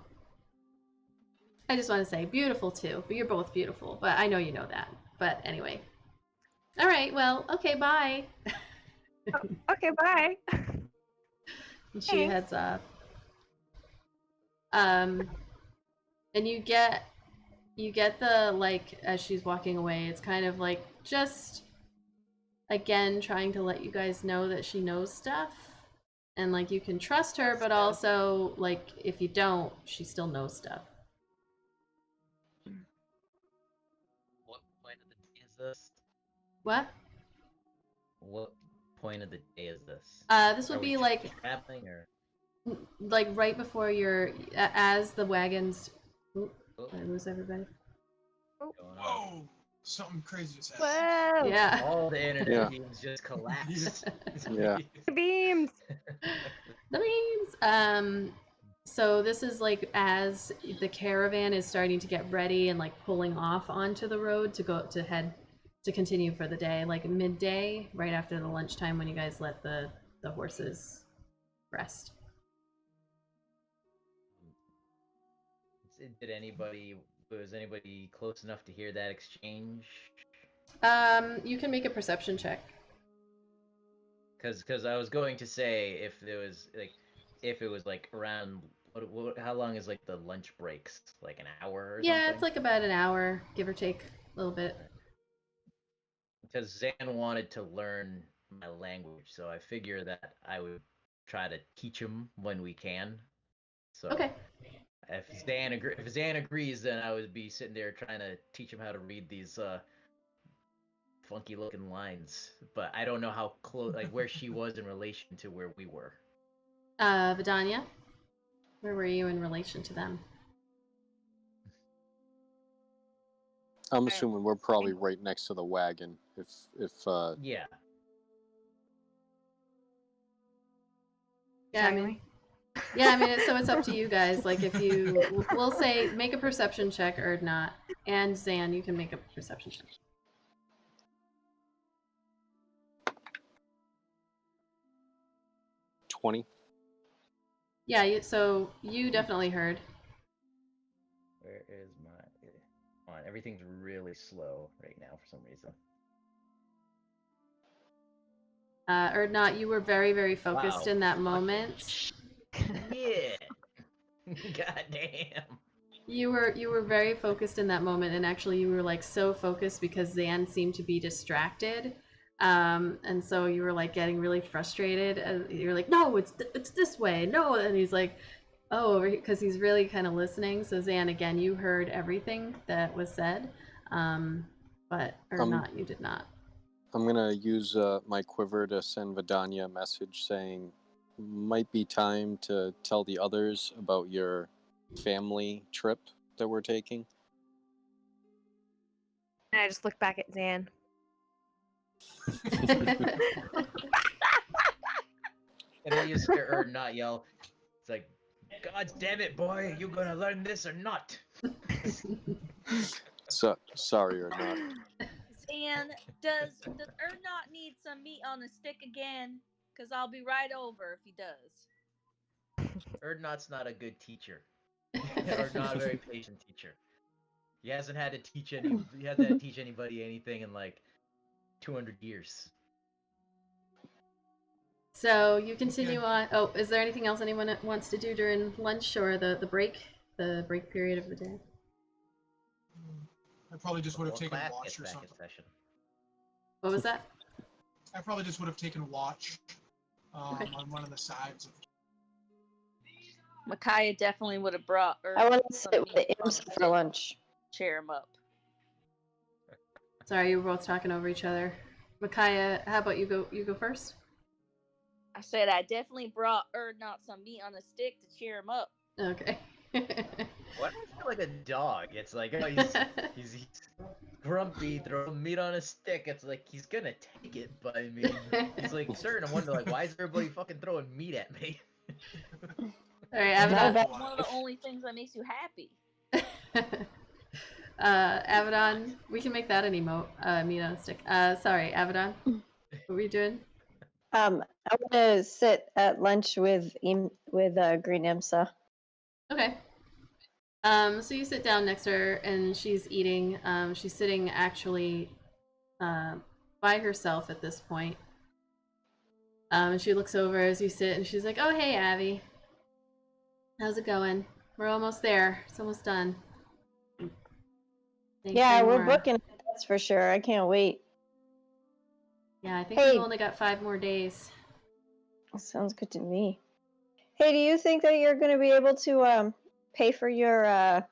I just want to say beautiful too, but you're both beautiful, but I know you know that. But anyway. All right, well, okay, bye.
Okay, bye.
And she heads off. And you get the, like, as she's walking away, it's kind of like just again trying to let you guys know that she knows stuff and like you can trust her, but also like if you don't, she still knows stuff.
What point of the day is this?
What?
What point of the day is this?
This would
Are we
be like
traveling or?
right before you're as the wagons. Ooh,
Oh,
did I lose everybody?
going on?
Whoa! Something crazy just happened.
Whoa.
Yeah.
All the internet
Yeah.
beams just collapsed.
Yeah.
Beams.
The memes. So this is like as the caravan is starting to get ready and like pulling off onto the road to head to continue for the day, like midday, right after the lunchtime when you guys let the horses rest.
Was anybody close enough to hear that exchange?
You can make a perception check.
Because I was going to say if it was like around how long is like the lunch breaks, like an hour or something?
Yeah, it's like about an hour, give or take a little bit.
Because Zan wanted to learn my language, so I figure that I would try to teach him when we can. So
Okay.
if Zan agrees, then I would be sitting there trying to teach him how to read these funky looking lines, but I don't know how close, like where she was in relation to where we were.
Vidania, where were you in relation to them?
I'm assuming we're probably right next to the wagon.
Yeah.
Yeah, I mean, so it's up to you guys. Like, if you, we'll say, make a perception check or not, and Zan, you can make a perception check.
20.
Yeah, so you definitely heard.
Where is my? Come on, everything's really slow right now for some reason.
Or not, you were very, very focused
Wow.
in that moment.
Yeah. God damn.
You were very focused in that moment, and actually you were like so focused because Zan seemed to be distracted, and so you were like getting really frustrated. And you're like, no, it's this way, no, and he's like, oh, because he's really kind of listening. So Zan, again, you heard everything that was said, but not, you did not.
I'm gonna use my quiver to send Vidania a message saying, might be time to tell the others about your family trip that we're taking.
And I just look back at Zan.
And then you hear or not yell. It's like, God damn it, boy, you gonna learn this or not?
So sorry or not.
Zan, does Ernot need some meat on a stick again? Because I'll be right over if he does.
Erdnot's not a good teacher. Or not a very patient teacher. He hasn't had to teach anybody anything in like 200 years.
So you continue on. Oh, is there anything else anyone wants to do during lunch or the break period of the day?
I probably just would have taken
class
watch
gets
or
back
something.
in session.
What was that?
I probably just would have taken watch
Okay.
on one of the sides.
Micaiah definitely would have brought
I want to sit with the imps for lunch.
Cheer him up.
Sorry, you were both talking over each other. Micaiah, how about you go? You go first.
I said I definitely brought Ernot some meat on a stick to cheer him up.
Okay.
Why do I feel like a dog? It's like, oh, he's grumpy, throw meat on a stick. It's like he's gonna take it, but I mean, he's like starting to wonder, like, why is everybody fucking throwing meat at me?
All right, Abaddon.
That's one of the only things that makes you happy.
Abaddon, we can make that an emote. Meat on a stick. Sorry, Abaddon. What are we doing?
I want to sit at lunch with Green Imsa.
Okay. So you sit down next to her, and she's eating. She's sitting actually by herself at this point. And she looks over as you sit, and she's like, "Oh, hey, Abby. How's it going? We're almost there. It's almost done." Thanks
Yeah,
for
we're
more.
booking it, that's for sure. I can't wait.
Yeah, I think
Hey.
we've only got 5 more days.
Sounds good to me. Hey, do you think that you're going to be able to pay for your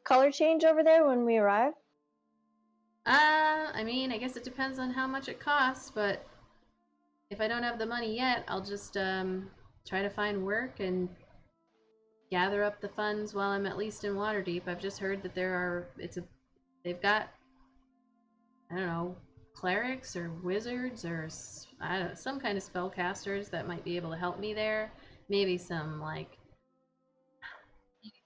color change over there when we arrive?
I mean, I guess it depends on how much it costs, but if I don't have the money yet, I'll just try to find work and gather up the funds while I'm at least in Waterdeep. I've just heard that they've got, I don't know, clerics or wizards or some kind of spellcasters that might be able to help me there. Maybe some like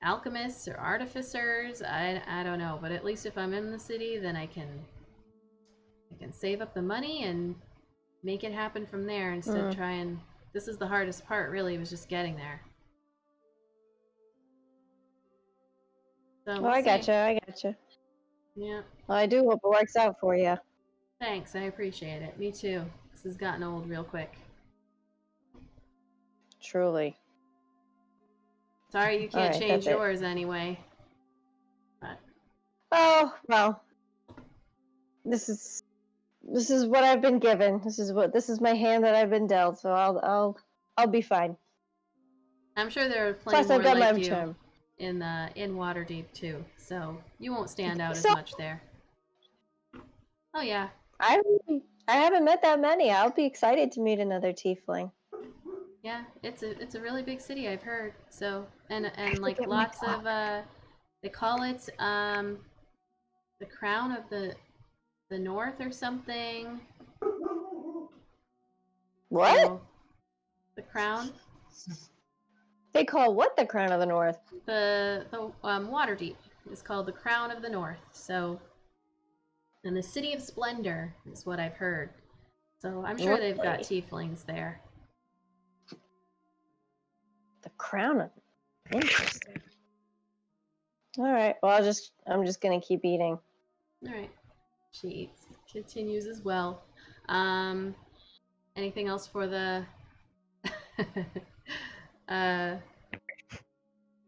alchemists or artificers. I don't know, but at least if I'm in the city, then I can save up the money and make it happen from there instead of trying. This is the hardest part, really, was just getting there. So
I gotcha.
Yeah.
Well, I do hope it works out for you.
Thanks, I appreciate it. Me too. This has gotten old real quick.
Truly.
Sorry you can't
Alright,
change
that's it.
yours anyway. But
Oh, well. This is what I've been given. This is my hand that I've been dealt, so I'll be fine.
I'm sure there are plenty
Plus,
more
I've got
like
my
you
charm.
in Waterdeep too, so you won't stand out as
So-
much there. Oh yeah,
I haven't met that many. I'll be excited to meet another tiefling.
Yeah, it's a really big city, I've heard. So and like
Forget my
lots of they call it the crown of the north or something.
What?
So, the crown,
They call what the crown of the north?
the Waterdeep is called the crown of the north. So, and the city of splendor is what I've heard. So I'm sure they've got
Really?
tieflings there.
The crown of interesting. All right. Well, I'm just gonna keep eating.
All right, she continues as well. Anything else for the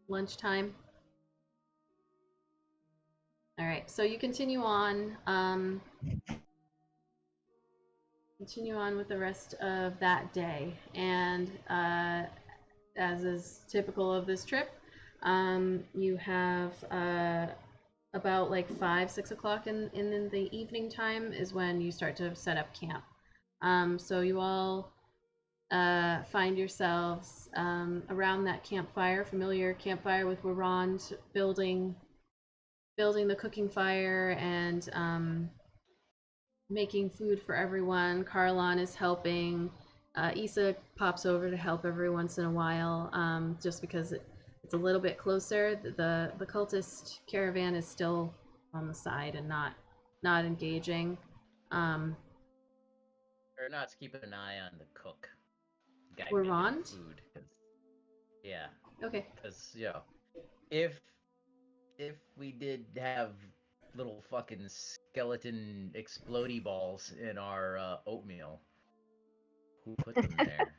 lunchtime? All right, so you continue on. Continue on with the rest of that day, and as is typical of this trip, you have about like 5-6 o'clock in the evening time is when you start to set up camp. So you all find yourselves around that campfire, familiar campfire with Warand building the cooking fire and making food for everyone. Carlon is helping. Issa pops over to help every once in a while, just because it's a little bit closer. The cultist caravan is still on the side and not engaging.
Or not keeping an eye on the cook guy
We're
making
on?
food. Yeah,
Okay.
because if we did have little fucking skeleton explodey balls in our oatmeal, who put them there?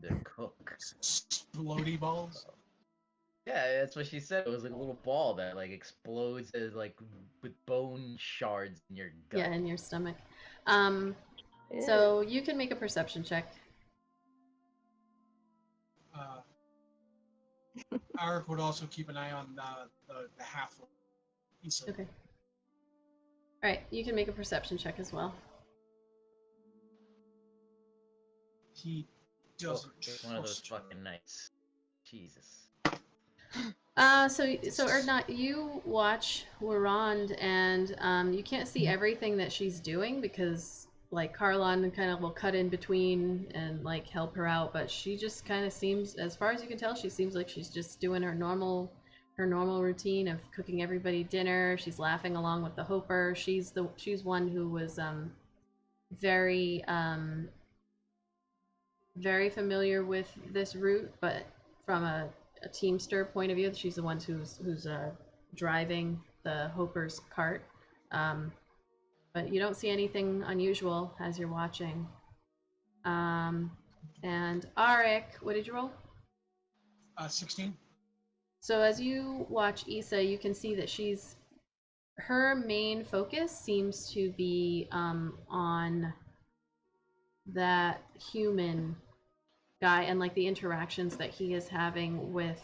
The cook.
Explodey balls.
Yeah, that's what she said. It was like a little ball that like explodes as like with bone shards in your gut.
Yeah, in your stomach. So you can make a perception check.
Arik would also keep an eye on the half.
Okay. All right, you can make a perception check as well.
He doesn't.
It's one of those fucking nights. Jesus.
So Erdnot, you watch Warand, and you can't see everything that she's doing because like Carlon kind of will cut in between and like help her out, but she just kind of seems, as far as you can tell, she seems like she's just doing her normal routine of cooking everybody dinner. She's laughing along with the Hoper. She's one who was very very familiar with this route, but from a teamster point of view, she's the one who's driving the Hoper's cart. But you don't see anything unusual as you're watching. And Arik, what did you roll?
16.
So as you watch Issa, you can see that her main focus seems to be on that human guy and like the interactions that he is having with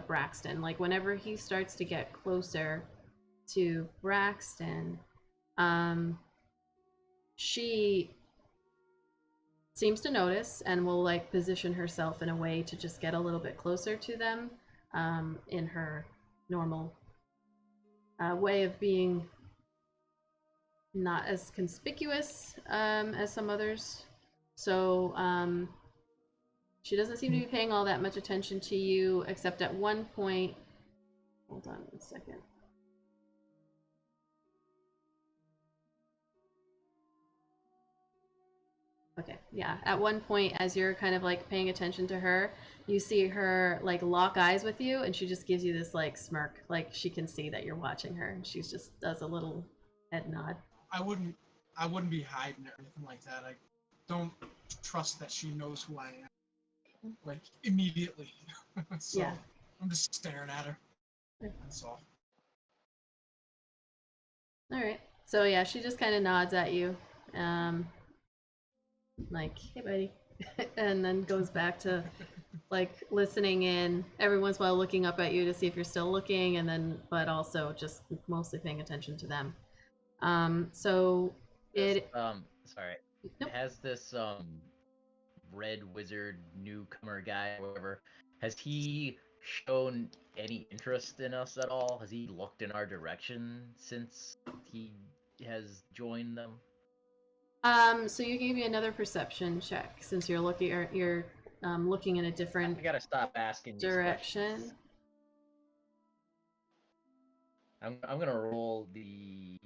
Braxton. Like whenever he starts to get closer to Braxton, she seems to notice and will like position herself in a way to just get a little bit closer to them in her normal way of being not as conspicuous as some others. So she doesn't seem to be paying all that much attention to you, except at one point. Hold on a second. Okay, yeah. At one point, as you're kind of like paying attention to her, you see her like lock eyes with you, and she just gives you this like smirk, like she can see that you're watching her, and she just does a little head nod.
I wouldn't be hiding or anything like that. I don't trust that she knows who I am, like immediately. So
Yeah.
I'm just staring at her. That's all.
All right. So yeah, she just kind of nods at you, like, "Hey, buddy," and then goes back to like listening in, every once in a while looking up at you to see if you're still looking, and then but also just mostly paying attention to them. So it
Sorry.
Nope.
Has this red wizard newcomer guy, or whatever, has he shown any interest in us at all? Has he looked in our direction since he has joined them?
So you gave me another perception check since you're looking in a different
I gotta stop asking these
direction.
questions. I'm gonna roll the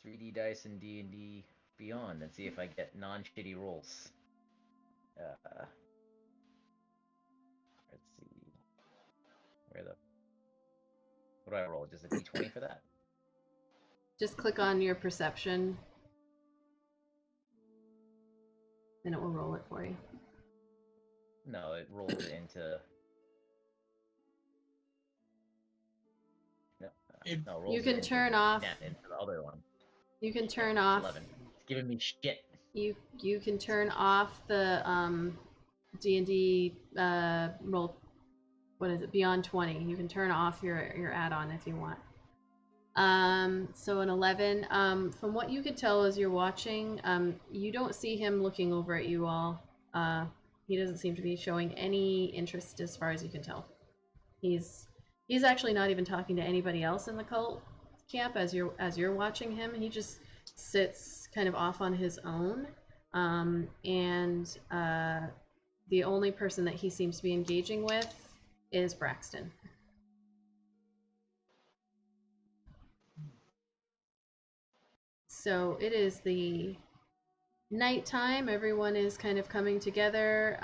3D dice in D&D Beyond and see if I get non-shitty rolls. Let's see. What do I roll? Just a D20 for that?
Just click on your perception, and it will roll it for you.
No, it rolls it into. No, rolls
you can
it into
turn off.
Into the other one.
You can turn off.
11. It's giving me shit.
You can turn off the D&D roll. What is it? Beyond 20. You can turn off your add-on if you want. So an 11. From what you could tell as you're watching, you don't see him looking over at you all. He doesn't seem to be showing any interest as far as you can tell. He's actually not even talking to anybody else in the cult camp as you're watching him. He just sits kind of off on his own. And the only person that he seems to be engaging with is Braxton. So it is the nighttime. Everyone is kind of coming together.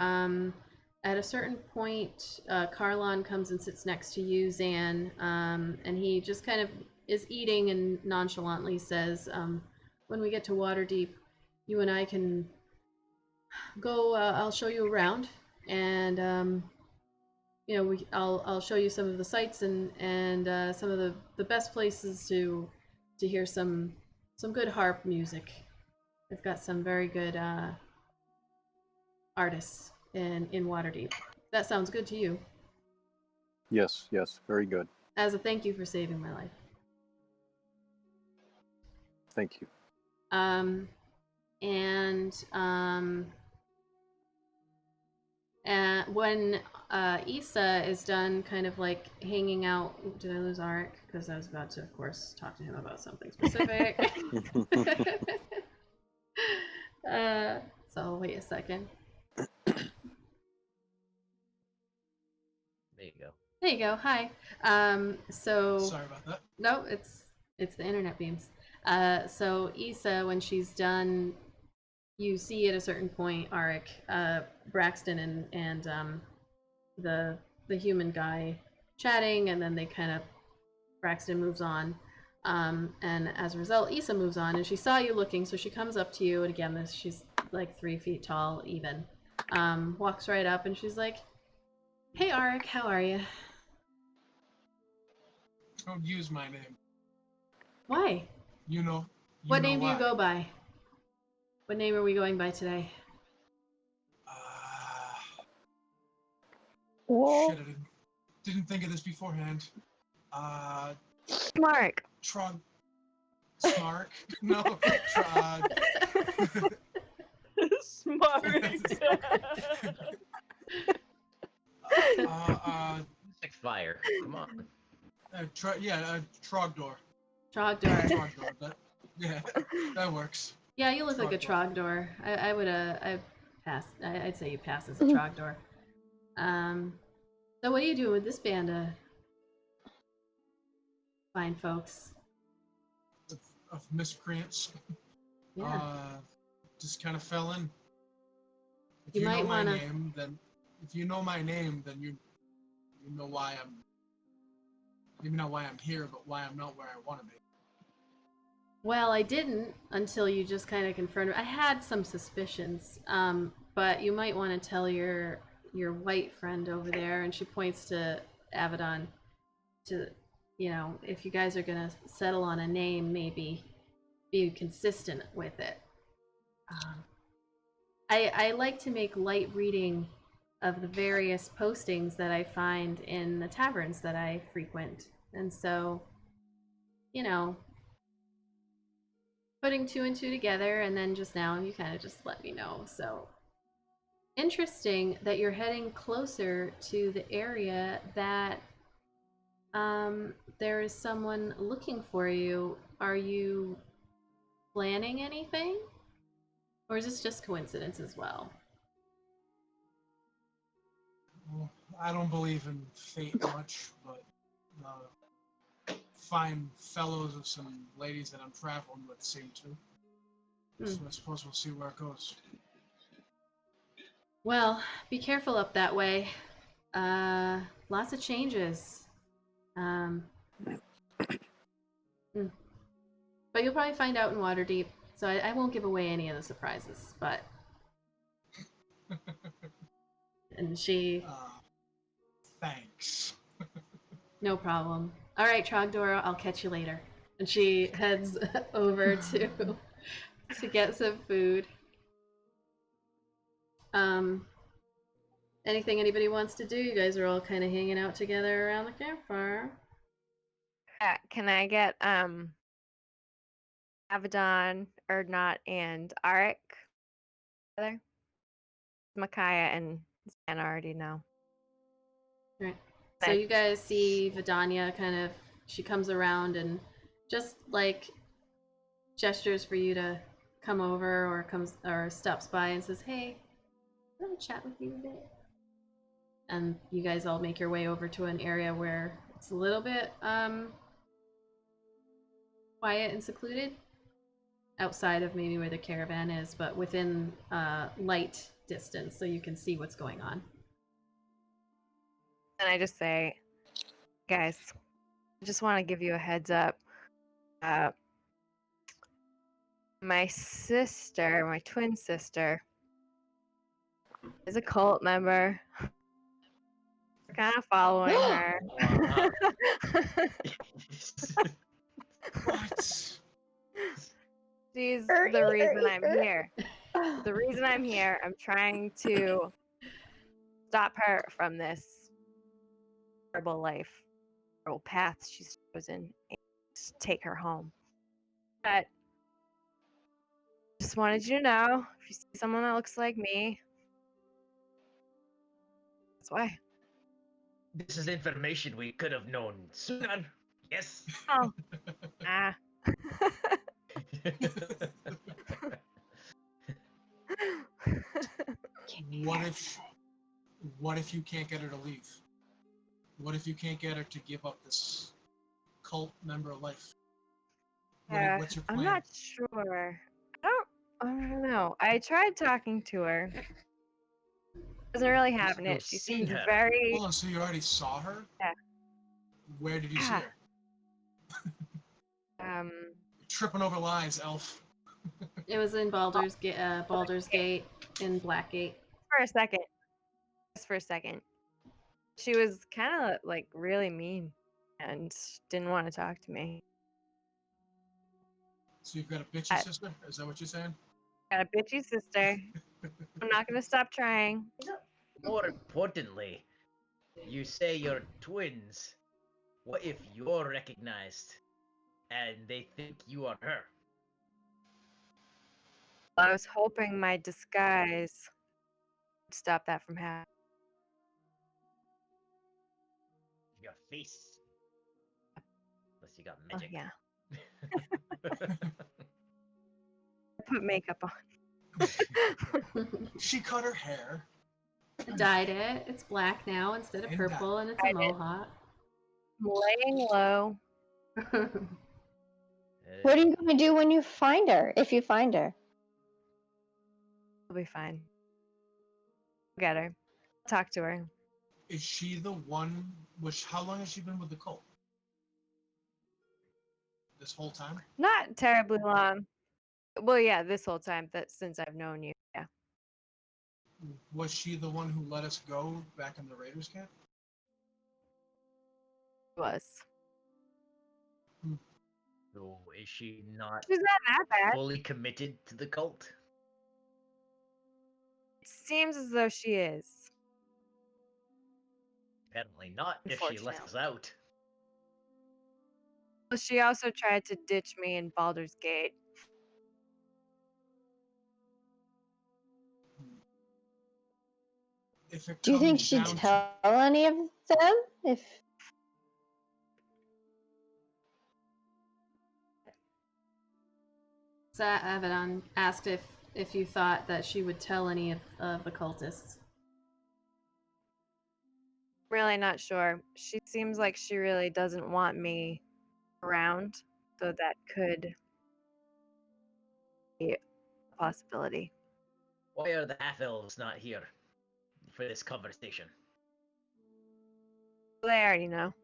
At a certain point, Carlon comes and sits next to you, Zan, and he just kind of is eating and nonchalantly says, when we get to Waterdeep, you and I can go, I'll show you around, and you know, I'll show you some of the sights and some of the best places to hear some good harp music. They've got some very good artists in Waterdeep. That sounds good to you.
Yes, very good.
As a thank you for saving my life.
Thank you.
And when Issa is done kind of like hanging out, did I lose Arik? Because I was about to, of course, talk to him about something specific. So wait a second.
There you go.
There you go. Hi. So
Sorry about that.
No, it's the internet beams. So Issa, when she's done, you see at a certain point Arik, Braxton, and the human guy chatting, and then they kind of Braxton moves on, and as a result, Issa moves on, and she saw you looking, so she comes up to you, and again, she's like 3 feet tall, even, walks right up, and she's like, "Hey, Arik, how are you?"
Don't use my name.
Why?
You know.
What name do you go by? What name are we going by today?
Shit, I didn't think of this beforehand.
Mark.
Smark? No.
Smart.
Like fire. Come on.
Trogdor.
Trogdor.
Trogdor. Yeah, that works.
Yeah, you look like a Trogdor. I would pass. I'd say you pass as a Trogdor. So what are you doing with this band of fine folks?
Of miscreants.
Yeah.
Just kind of fell in. If
You
you
might
know my
wanna-
name, then you know why I'm. Maybe not why I'm here, but why I'm not where I want to be.
Well, I didn't until you just kind of confirmed. I had some suspicions, but you might want to tell your white friend over there, and she points to Avedon, to, you know, if you guys are gonna settle on a name, maybe be consistent with it. I like to make light reading of the various postings that I find in the taverns that I frequent, and so, you know, putting two and two together, and then just now you kind of just let me know. So interesting that you're heading closer to the area that there is someone looking for you. Are you planning anything? Or is this just coincidence as well?
Well, I don't believe in fate much, but fine fellows of some ladies that I'm traveling with seem to. So I suppose we'll see where it goes.
Well, be careful up that way. Lots of changes. Um, but you'll probably find out in Waterdeep, so I won't give away any of the surprises. But and she,
Thanks.
no problem. All right, Trogdora, I'll catch you later. And she heads over to get some food. Anything anybody wants to do? You guys are all kind of hanging out together around the campfire.
Can I get Avedon, Erdnot, and Arik together? Micaiah and Stan already know.
Right. So you guys see Vidania kind of, she comes around and just like gestures for you to come over, or stops by and says, "Hey, I want to chat with you a bit." And you guys all make your way over to an area where it's a little bit quiet and secluded, outside of maybe where the caravan is, but within light distance, so you can see what's going on.
And I just say, guys, I just want to give you a heads up. My sister, my twin sister, is a cult member. We're kind of following her.
What?
She's
Are
the
you
reason I'm
sure?
here. The reason I'm here, I'm trying to stop her from this horrible life, horrible path she's chosen, and just take her home. But just wanted you to know, if you see someone that looks like me, that's why.
This is information we could have known sooner. Yes.
Oh, ah.
What if you can't get her to leave? What if you can't get her to give up this cult member life? What's your plan?
I'm not sure. I don't know. I tried talking to her. Wasn't really having it. She
seen
seems
her.
very.
Hold on, so you already saw her?
Yeah.
Where did you see her? Tripping over lines, elf.
It was in Baldur's Gate in Blackgate.
For a second. Just for a second. She was kind of like really mean and didn't want to talk to me.
So you've got a bitchy sister? Is that what you're saying?
Got a bitchy sister. I'm not gonna stop trying.
More importantly, you say you're twins. What if you're recognized and they think you are her?
I was hoping my disguise would stop that from happening.
Your face. Unless you got magic.
Oh, yeah. Put makeup on.
She cut her hair.
Dyed it. It's black now instead of purple, and it's a mohawk.
I'm laying low.
What are you going to do when you find her? If you find her?
I'll be fine. Get her. Talk to her.
Is she the one? How long has she been with the cult? This whole time?
Not terribly long. Well, yeah, this whole time since I've known you. Yeah.
Was she the one who let us go back in the Raiders camp?
Was.
So is she not
She's not that bad.
fully committed to the cult?
It seems as though she is.
Apparently not, if she let us out.
Well, she also tried to ditch me in Baldur's Gate.
if it
Do you think
comes
she'd
down
tell any of them? If
So Abaddon asked if you thought that she would tell any of the cultists.
Really not sure. She seems like she really doesn't want me around, so that could be a possibility.
Why are the half elves not here for this conversation?
They already know.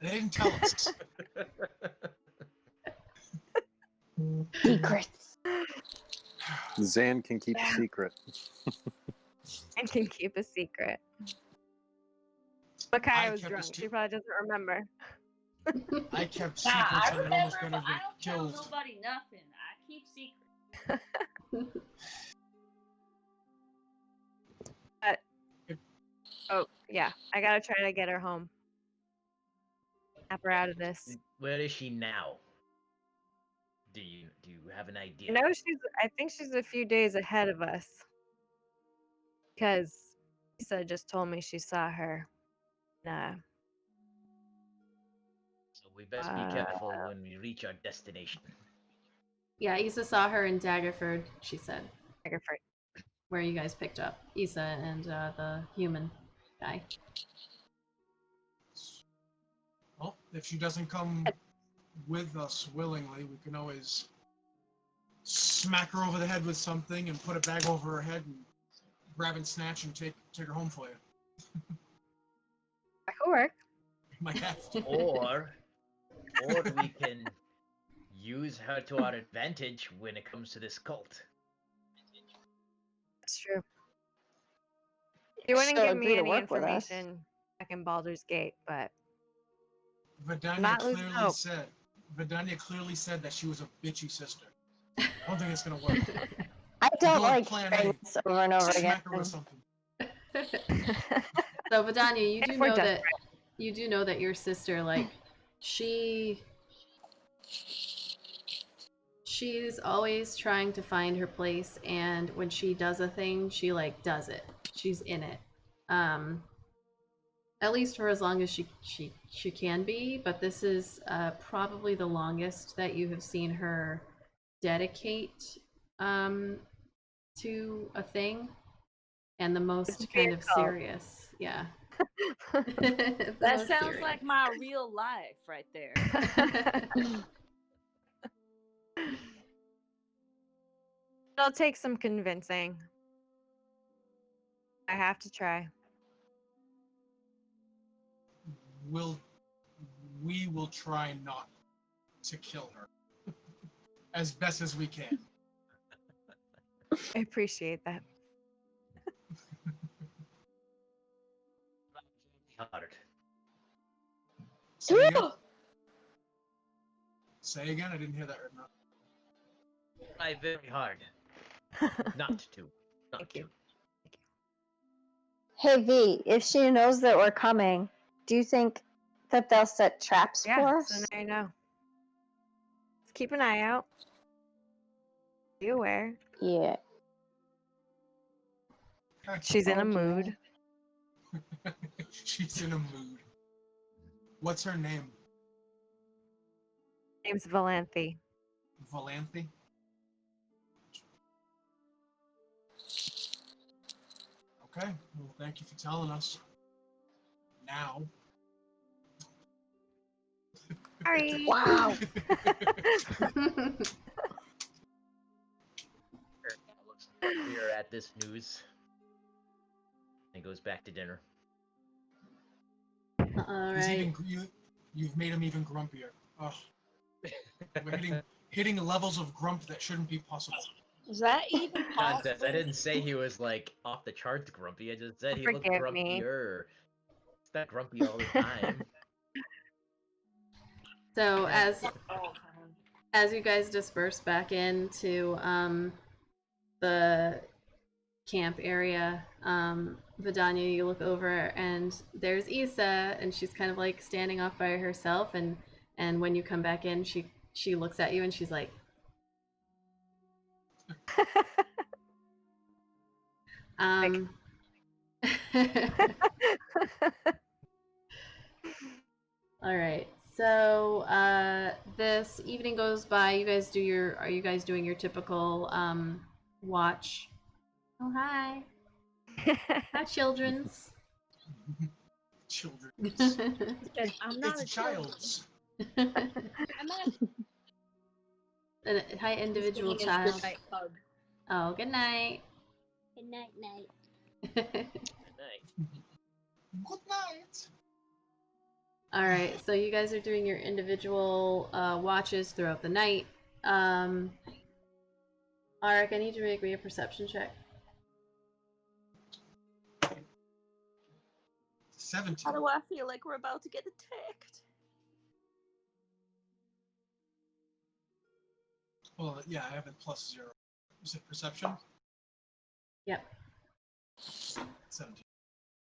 they didn't tell us.
secrets.
Zan can keep a secret.
And can keep a secret.
I
Makai was
kept a
drunk. She
stu-
probably doesn't remember.
I kept
Nah,
secrets
I
and it
remember,
almost
but
better
I
get
don't tell
killed.
nobody nothing. I keep secrets.
But, oh, yeah. I gotta try to get her home. Snap her out of this.
Where is she now? Do you have an idea?
I think she's a few days ahead of us. Because Lisa just told me she saw her.
So we best be careful when we reach our destination.
Yeah, Issa saw her in Daggerford, she said,
Daggerford.
where you guys picked up Issa and the human guy.
Well, if she doesn't come with us willingly, we can always smack her over the head with something and put a bag over her head and grab and snatch and take her home for you.
That could work.
Might have to.
Or we can use her to our advantage when it comes to this cult.
That's true. She wouldn't
She'll
give
agree
me
to
any
work with us.
information back in Baldur's Gate, but
Vidania
Not losing hope.
clearly said that she was a bitchy sister. I don't think it's gonna work.
I don't
Go
like
plan
hearing
A.
this over and over again.
Smack her with something.
So Vidania, you
If
do
we're
know that
desperate.
you do know that your sister, like, she's always trying to find her place, and when she does a thing, she like does it. She's in it. At least for as long as she can be, but this is probably the longest that you have seen her dedicate to a thing, and the most kind of
vehicle.
serious. Yeah. The
That
most
sounds
serious.
like my real life right there.
It'll take some convincing. I have to try.
We will try not to kill her as best as we can.
I appreciate that.
Hard.
Say again? Say again? I didn't hear that right now.
Try very hard. Not to. Not
Thank
to.
you.
Hey V, if she knows that we're coming, do you think that they'll set traps
Yeah,
for
so
us?
now you know. Just keep an eye out. Be aware.
Yeah.
She's in a
Okay.
mood.
She's in a mood. What's her name?
Name's Valanthe.
Valanthe? Okay, well, thank you for telling us. Now.
Sorry.
Wow.
We are at this news. And goes back to dinner.
All
He's
right.
you've made him even grumpier. Ugh. We're hitting levels of grump that shouldn't be possible.
Is that even
Nonsense.
possible?
I didn't say he was like off the charts grumpy. I just said he looked
Forgive me.
grumpier. He's not grumpy all the time.
So
Yeah.
as you guys disperse back into the camp area, Vidania, you look over and there's Issa, and she's kind of like standing off by herself, and when you come back in, she looks at you and she's like, All right. So this evening goes by. Are you guys doing your typical watch? Oh hi. Hi children's.
Children.
Said, I'm not
It's
a child.
child's.
I'm not.
Hi individual
He's giving his
child.
good night hug.
Oh, good night.
Good night, night.
Good night.
Good night.
All right, so you guys are doing your individual watches throughout the night. Arik, I need you to make me a perception check.
17.
How do I feel like we're about to get attacked?
Well, yeah, I have it +0. Is it perception?
Yep.
17.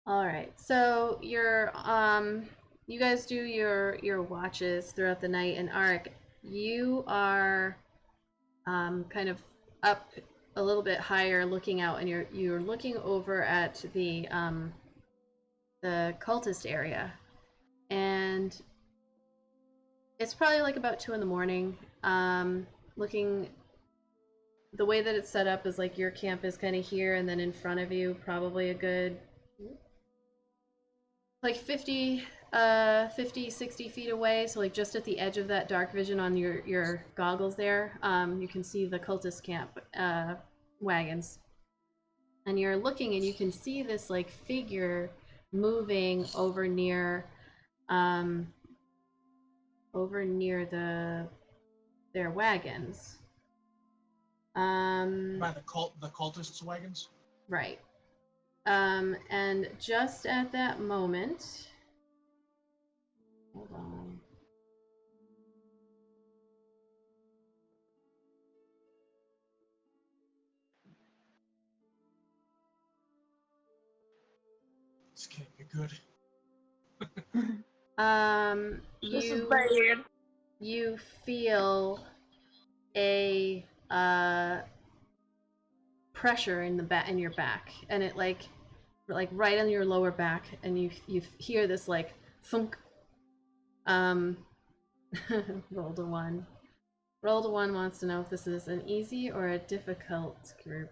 All right, so you guys do your watches throughout the night, and Arik, you are kind of up a little bit higher, looking out, and you're looking over at the cultist area, and it's probably like about 2 in the morning. Looking, the way that it's set up is like your camp is kind of here, and then in front of you, probably a good like 50, 60 feet away. So like just at the edge of that dark vision on your goggles there, you can see the cultist camp wagons. And you're looking and you can see this like figure moving over near their wagons.
By the cultists' wagons?
Right. And just at that moment, hold on.
This can't be good.
This is bad.
You feel a pressure in your back, and it like right on your lower back, and you hear this like thunk. Rolled a 1. Rolled a 1 wants to know if this is an easy or a difficult group.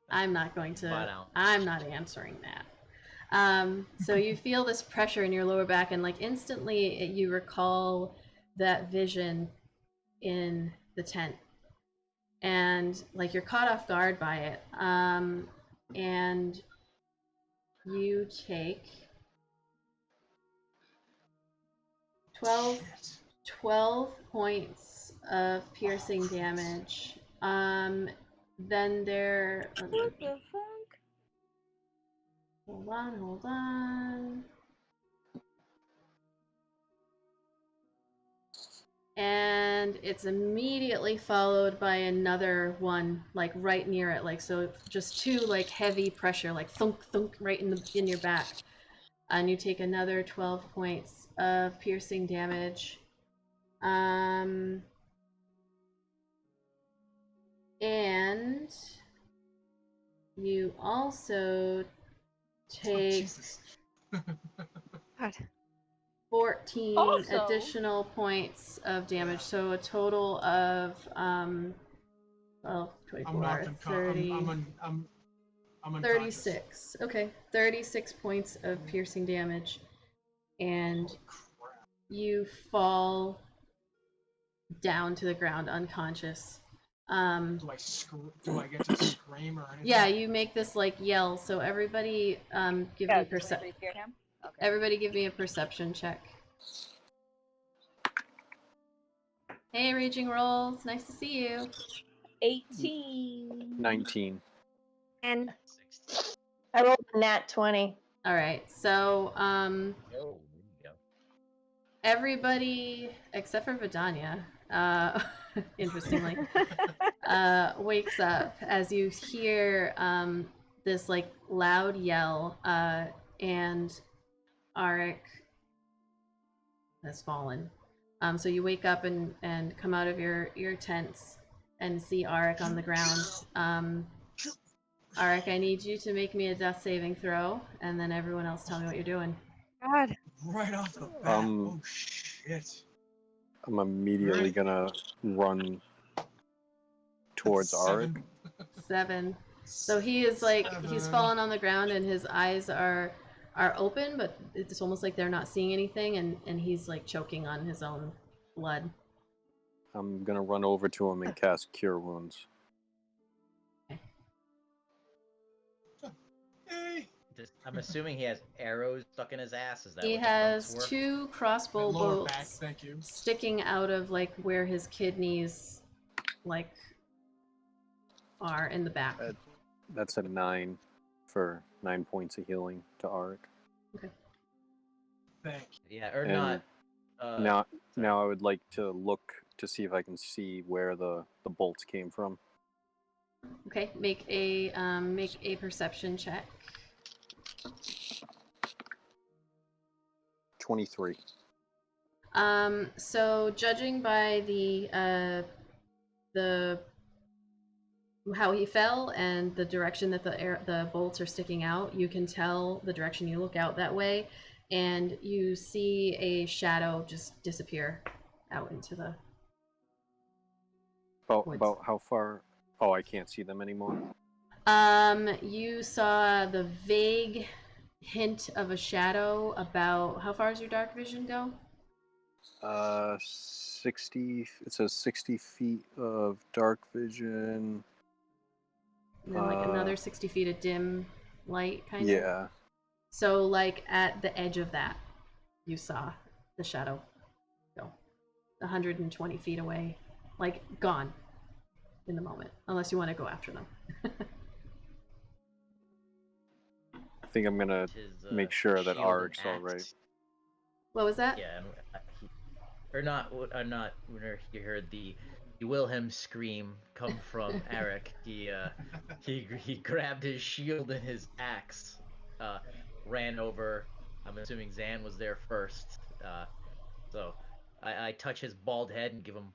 I'm not answering that. So you feel this pressure in your lower back, and like instantly you recall that vision in the tent, and like you're caught off guard by it. And you take 12 points of piercing damage. Then there.
What the fuck?
Hold on. And it's immediately followed by another one, like right near it, like so, just 2 like heavy pressure, like thunk thunk, right in your back, and you take another 12 points of piercing damage. And you also take 14 additional points of damage, so a total of 12, 24, 30,
I'm
36. Okay, 36 points of piercing damage, and you fall down to the ground unconscious.
Do I get to scream or anything?
Yeah, you make this like yell. So everybody, give me
perception. Okay.
Everybody, give me a perception check. Hey, Raging Rolls, nice to see you.
18.
19.
And
16.
I rolled a nat 20.
All right, so
Oh, there you go.
everybody except for Vidania, interestingly, wakes up as you hear this like loud yell, and Arik has fallen. So you wake up and come out of your tents, and see Arik on the ground. Arik, I need you to make me a death saving throw, and then everyone else tell me what you're doing.
God.
Right off the bat. Oh shit.
I'm immediately
Right.
gonna run towards Arik.
7. So he is like he's fallen on the ground and his eyes are open, but it's almost like they're not seeing anything, and he's like choking on his own blood.
I'm gonna run over to him and cast Cure Wounds.
Hey.
I'm assuming he has arrows stuck in his ass. Is that
He
what the
has
bumps were?
2 crossbow
Lower
bolts
back, thank you.
sticking out of like where his kidneys like are in the back.
That's a 9 for 9 points of healing to Arik.
Thank you.
Yeah, or
And
not.
Now I would like to look to see if I can see where the bolts came from.
Okay, make a perception check.
23.
So judging by the how he fell and the direction that the bolts are sticking out, you can tell the direction you look out that way, and you see a shadow just disappear out into the woods.
About how far? Oh, I can't see them anymore.
You saw the vague hint of a shadow. About how far does your dark vision go?
60. It says 60 feet of dark vision.
And then like another 60 feet of dim light, kind of.
Yeah.
So like at the edge of that, you saw the shadow go 120 feet away, like gone in the moment, unless you want to go after them.
I think I'm gonna make sure that
shield and
Arik's all right.
axe.
What was that?
Yeah, or not. Not when you heard the Wilhelm scream come from Arik. He grabbed his shield and his axe, ran over. I'm assuming Zan was there first. So I touch his bald head and give him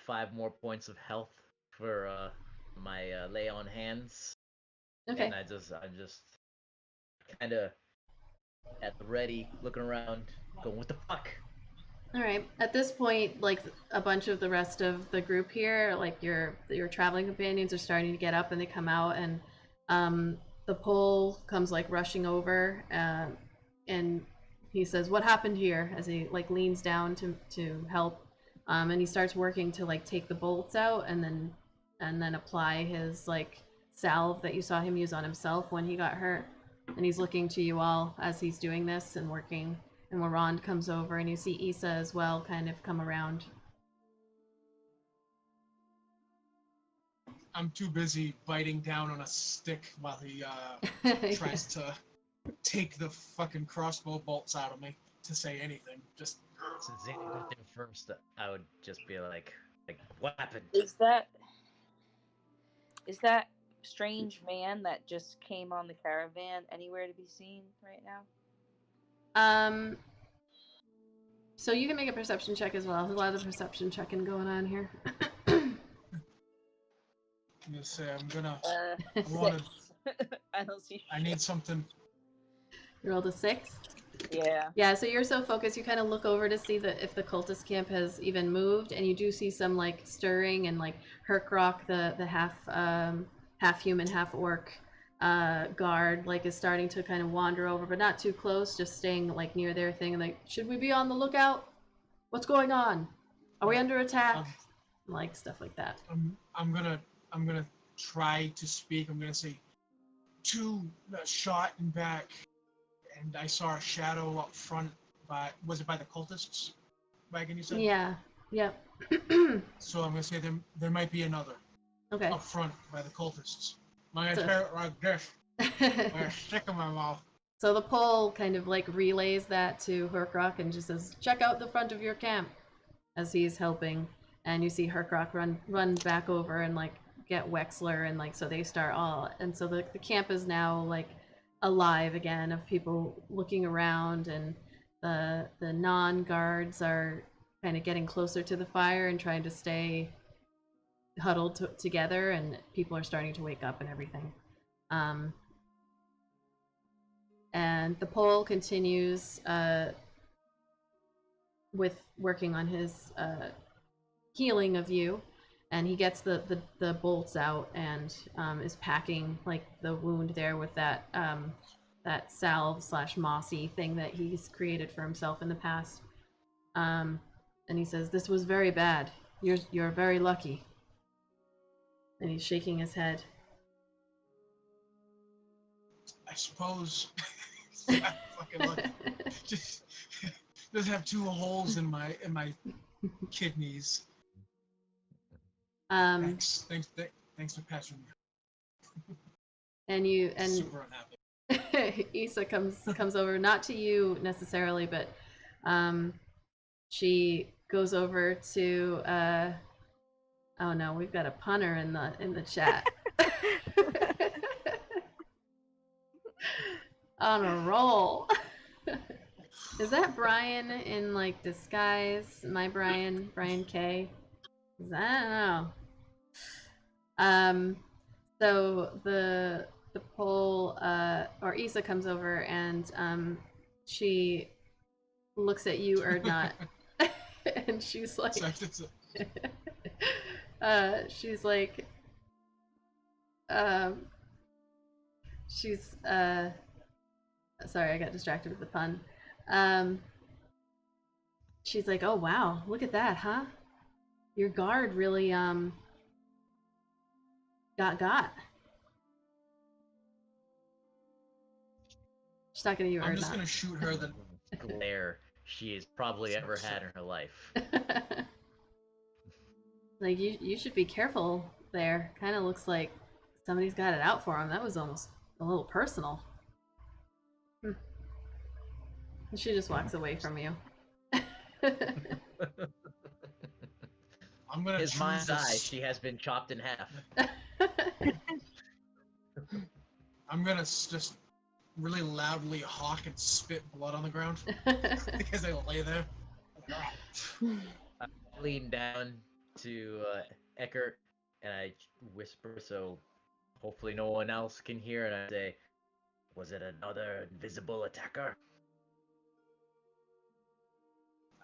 5 more points of health for my lay on hands.
Okay.
And I'm just kind of at the ready, looking around, going, "What the fuck?"
All right. At this point, like a bunch of the rest of the group here, like your traveling companions are starting to get up and they come out, and the pole comes like rushing over, and he says, "What happened here?" As he like leans down to help, and he starts working to like take the bolts out, and then apply his like salve that you saw him use on himself when he got hurt, and he's looking to you all as he's doing this and working. And Warand comes over, and you see Issa as well kind of come around.
I'm too busy biting down on a stick while he tries to take the fucking crossbow bolts out of me to say anything. Just
Since Zan got there first, I would just be like, "What happened?"
Is that strange man that just came on the caravan anywhere to be seen right now?
So you can make a perception check as well. There's a lot of perception checking going on here.
I'm gonna say I'm gonna. I wanna.
6. I don't see.
I need something.
You rolled a 6.
Yeah.
Yeah. So you're so focused, you kind of look over to see if the cultist camp has even moved, and you do see some like stirring, and like Herkrock, the half human, half orc guard, like is starting to kind of wander over, but not too close, just staying like near their thing. And like, should we be on the lookout? What's going on? Are we under attack? Like stuff like that.
I'm gonna try to speak. I'm gonna say 2 shot and back, and I saw a shadow up front. Was it by the cultists wagon you said?
Yeah. Yep.
So I'm gonna say there might be another
Okay.
up front by the cultists. My spirit like this. With a stick in my mouth.
So the pole kind of like relays that to Herkrock and just says, "Check out the front of your camp," as he's helping. And you see Herkrock run back over and like get Wexler, and like so they start all, and so the camp is now like alive again of people looking around, and the non-guards are kind of getting closer to the fire and trying to stay huddled together, and people are starting to wake up and everything. And the pole continues with working on his healing of you, and he gets the bolts out and is packing like the wound there with that that salve / mossy thing that he's created for himself in the past. And he says, "This was very bad. You're very lucky." And he's shaking his head.
I suppose. I'm fucking lucky. Just have 2 holes in my kidneys. Thanks for patching me.
And
Super unhappy.
Issa comes over, not to you necessarily, but she goes over to oh no, we've got a punter in the chat. On a roll. Is that Brian in like disguise? My Brian K? I don't know. So the pole or Issa comes over and she looks at you, Erdnot, and she's like, she's like, she's sorry, I got distracted with the pun. She's like, "Oh wow, look at that, huh? Your guard really got." She's talking to you,
I'm just gonna shoot her the
glare she has probably ever had in her life.
Like, you should be careful there. Kind of looks like somebody's got it out for him. That was almost a little personal. And she just walks away from you.
I'm gonna
His mind's eye,
this.
she has been chopped in half.
I'm gonna just really loudly hawk and spit blood on the ground because I lay there.
I lean down to Eckert and I whisper so hopefully no one else can hear, and I say, "Was it another invisible attacker?"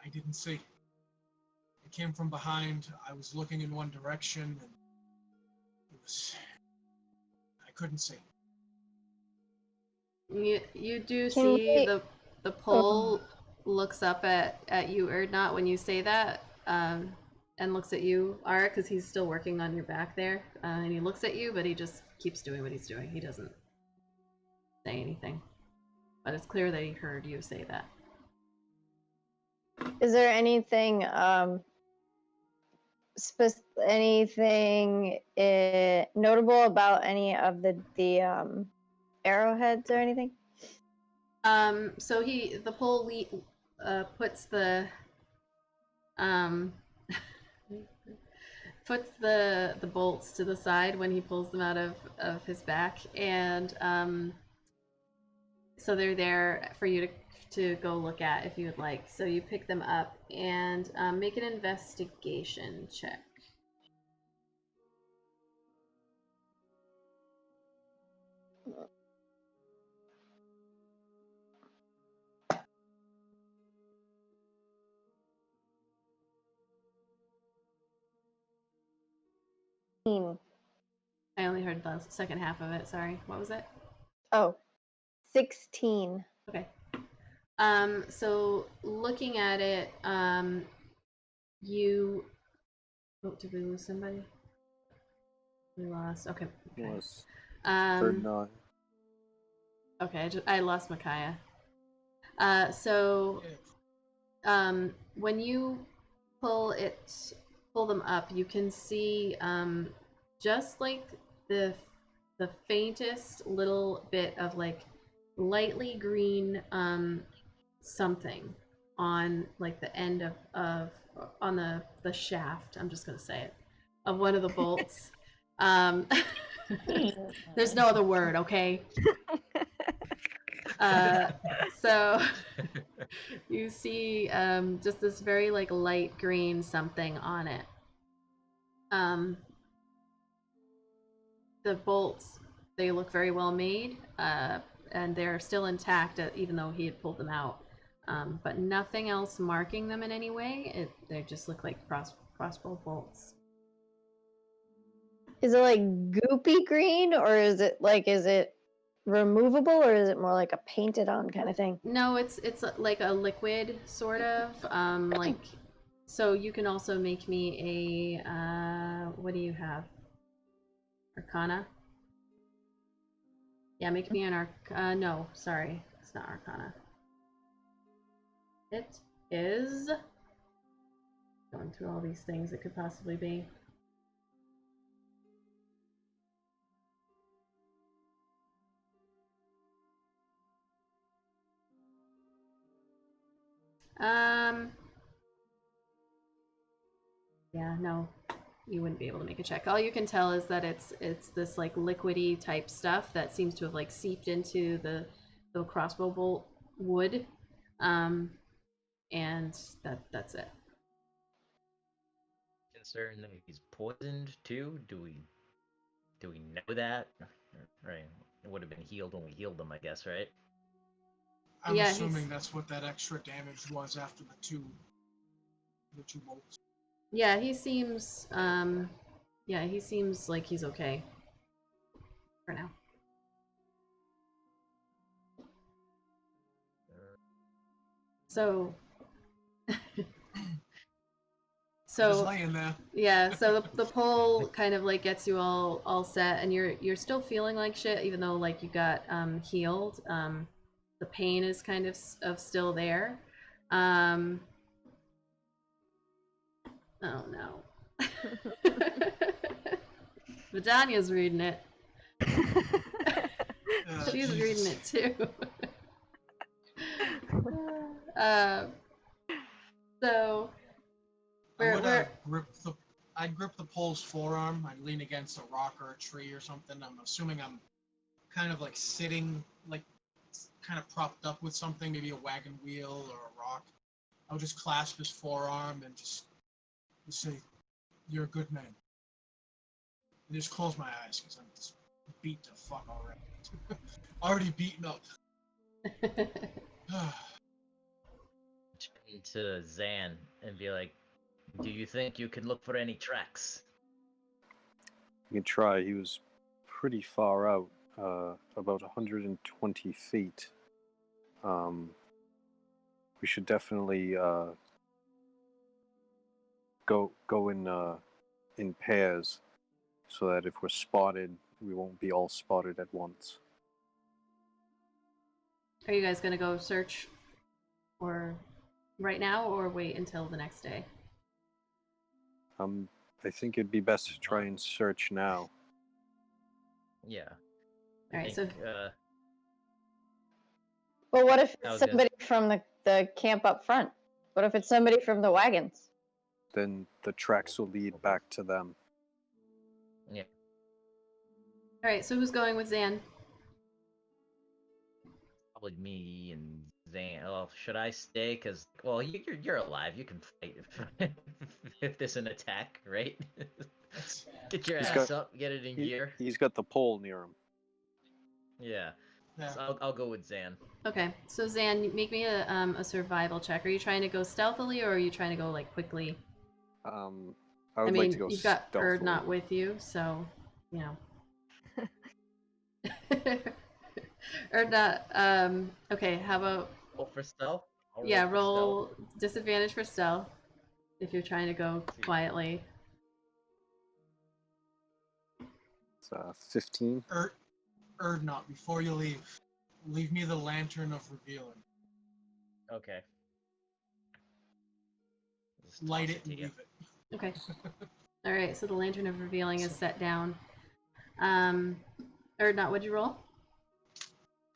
I didn't see. It came from behind. I was looking in one direction, and I couldn't see.
You do
Can
see
we-
the pole looks up at you, Erdnot, when you say that, and looks at you, Ara, because he's still working on your back there, and he looks at you, but he just keeps doing what he's doing. He doesn't say anything, but it's clear that he heard you say that.
Is there anything anything notable about any of the arrowheads or anything?
So the pole puts the puts the bolts to the side when he pulls them out of his back, and so they're there for you to go look at if you would like. So you pick them up and make an investigation check. I only heard the second half of it. Sorry. What was it?
Oh, 16.
Okay. So looking at it, you. Oh, did we lose somebody? We lost. Okay.
Was
Um.
not.
Okay. I lost Micaiah. So, when you pull them up, you can see just like the faintest little bit of like lightly green something on like the end of on the shaft. I'm just gonna say it, of one of the bolts. There's no other word, okay? So you see just this very like light green something on it. the bolts, they look very well made, and they're still intact, even though he had pulled them out. But nothing else marking them in any way. They just look like crossbow bolts.
Is it like goopy green, or is it removable, or is it more like a painted on kind of thing?
No, it's like a liquid sort of. Like, so you can also make me a what do you have? Arcana? Yeah, make me an no, sorry, it's not Arcana. It is going through all these things it could possibly be. Yeah, no, you wouldn't be able to make a check. All you can tell is that it's this like liquidy type stuff that seems to have like seeped into the crossbow bolt wood, and that's it.
Concerned that he's poisoned too? Do we know that? Right. It would have been healed when we healed him, I guess, right?
I'm
Yeah,
assuming that's what that extra damage was after the two bolts.
Yeah, he seems he seems like he's okay for now. So
Just laying there.
yeah, so the pole kind of like gets you all set, and you're still feeling like shit, even though like you got healed. The pain is kind of still there. Oh no. Vidania's reading it. She's reading it too. So
I'd grip the pole's forearm. I'd lean against a rock or a tree or something. I'm assuming I'm kind of like sitting, like kind of propped up with something, maybe a wagon wheel or a rock. I would just clasp his forearm and just say, "You're a good man." And just close my eyes because I'm just beat the fuck already. Already beaten up.
Turn to Zan and be like, "Do you think you can look for any tracks?"
You can try. He was pretty far out, about 120 feet. We should definitely go in pairs, so that if we're spotted, we won't be all spotted at once.
Are you guys gonna go search, or right now, or wait until the next day?
I think it'd be best to try and search now.
Yeah.
All right, so
Well, what if it's somebody from the camp up front? What if it's somebody from the wagons?
Then the tracks will lead back to them.
Yeah.
all right, so who's going with Zan?
Probably me and Zan. Well, should I stay? Cause well, you're alive. You can fight if there's an attack, right? Get your ass up. Get it in gear.
He's got the pole near him.
Yeah. So I'll go with Zan.
Okay, so Zan, make me a survival check. Are you trying to go stealthily, or are you trying to go like quickly?
I would like to go
you've got
stealthily.
not with you, so you know. Okay, how about
roll for stealth?
Roll disadvantage for stealth if you're trying to go quietly.
It's 15.
Erdnot, before you leave me the lantern of revealing.
Okay.
Light it and leave it.
Okay. All right, so the lantern of revealing is set down. Erdnot, what'd you roll?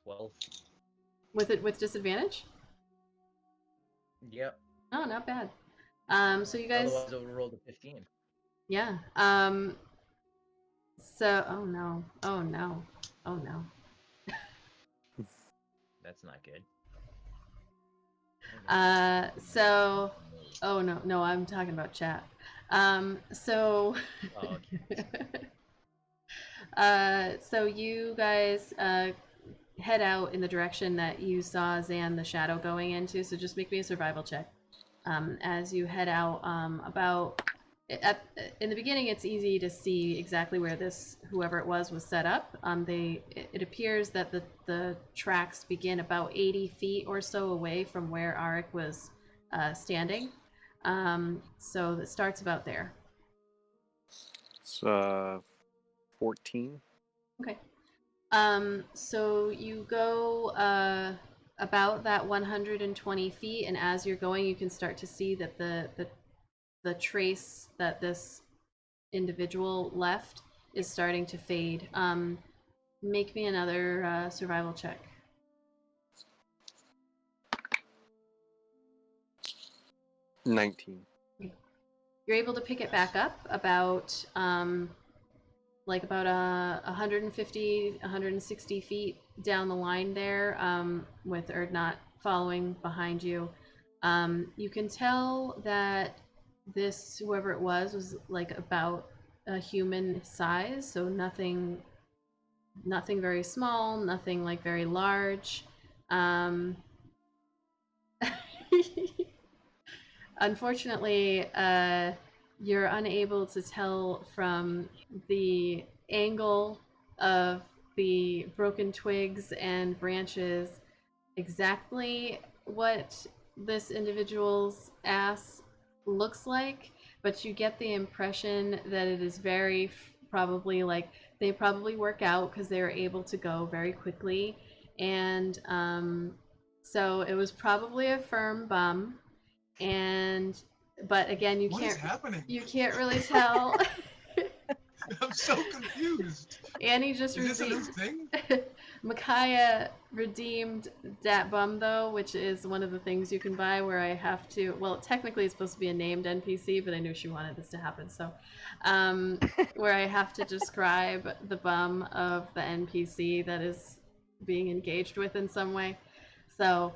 12.
With disadvantage?
Yep.
Oh, not bad. So you guys.
Otherwise, I would roll to 15.
Yeah. So, oh no.
That's not good.
So, oh no, I'm talking about chat. So,
oh, okay.
So you guys head out in the direction that you saw Zan the Shadow going into. So just make me a survival check. As you head out, in the beginning, it's easy to see exactly where whoever it was set up. It appears that the tracks begin about 80 feet or so away from where Arik was standing. So it starts about there.
It's 14.
Okay. So you go about that 120 feet, and as you're going, you can start to see that the trace that this individual left is starting to fade. Make me another survival check.
19.
You're able to pick it back up about 150, 160 feet down the line there, with Erdnot following behind you. You can tell that whoever it was like about a human size, so nothing very small, nothing like very large. Unfortunately, you're unable to tell from the angle of the broken twigs and branches exactly what this individual's ass looks like, but you get the impression that it is very probably like they probably work out because they were able to go very quickly, and so it was probably a firm bum. But again,
What is happening?
you can't really tell.
I'm so confused.
Annie just
Is this a new
redeemed.
thing?
Micaiah redeemed Dat Bum though, which is one of the things you can buy where I have to. Well, technically it's supposed to be a named NPC, but I knew she wanted this to happen, so where I have to describe the bum of the NPC that is being engaged with in some way. So,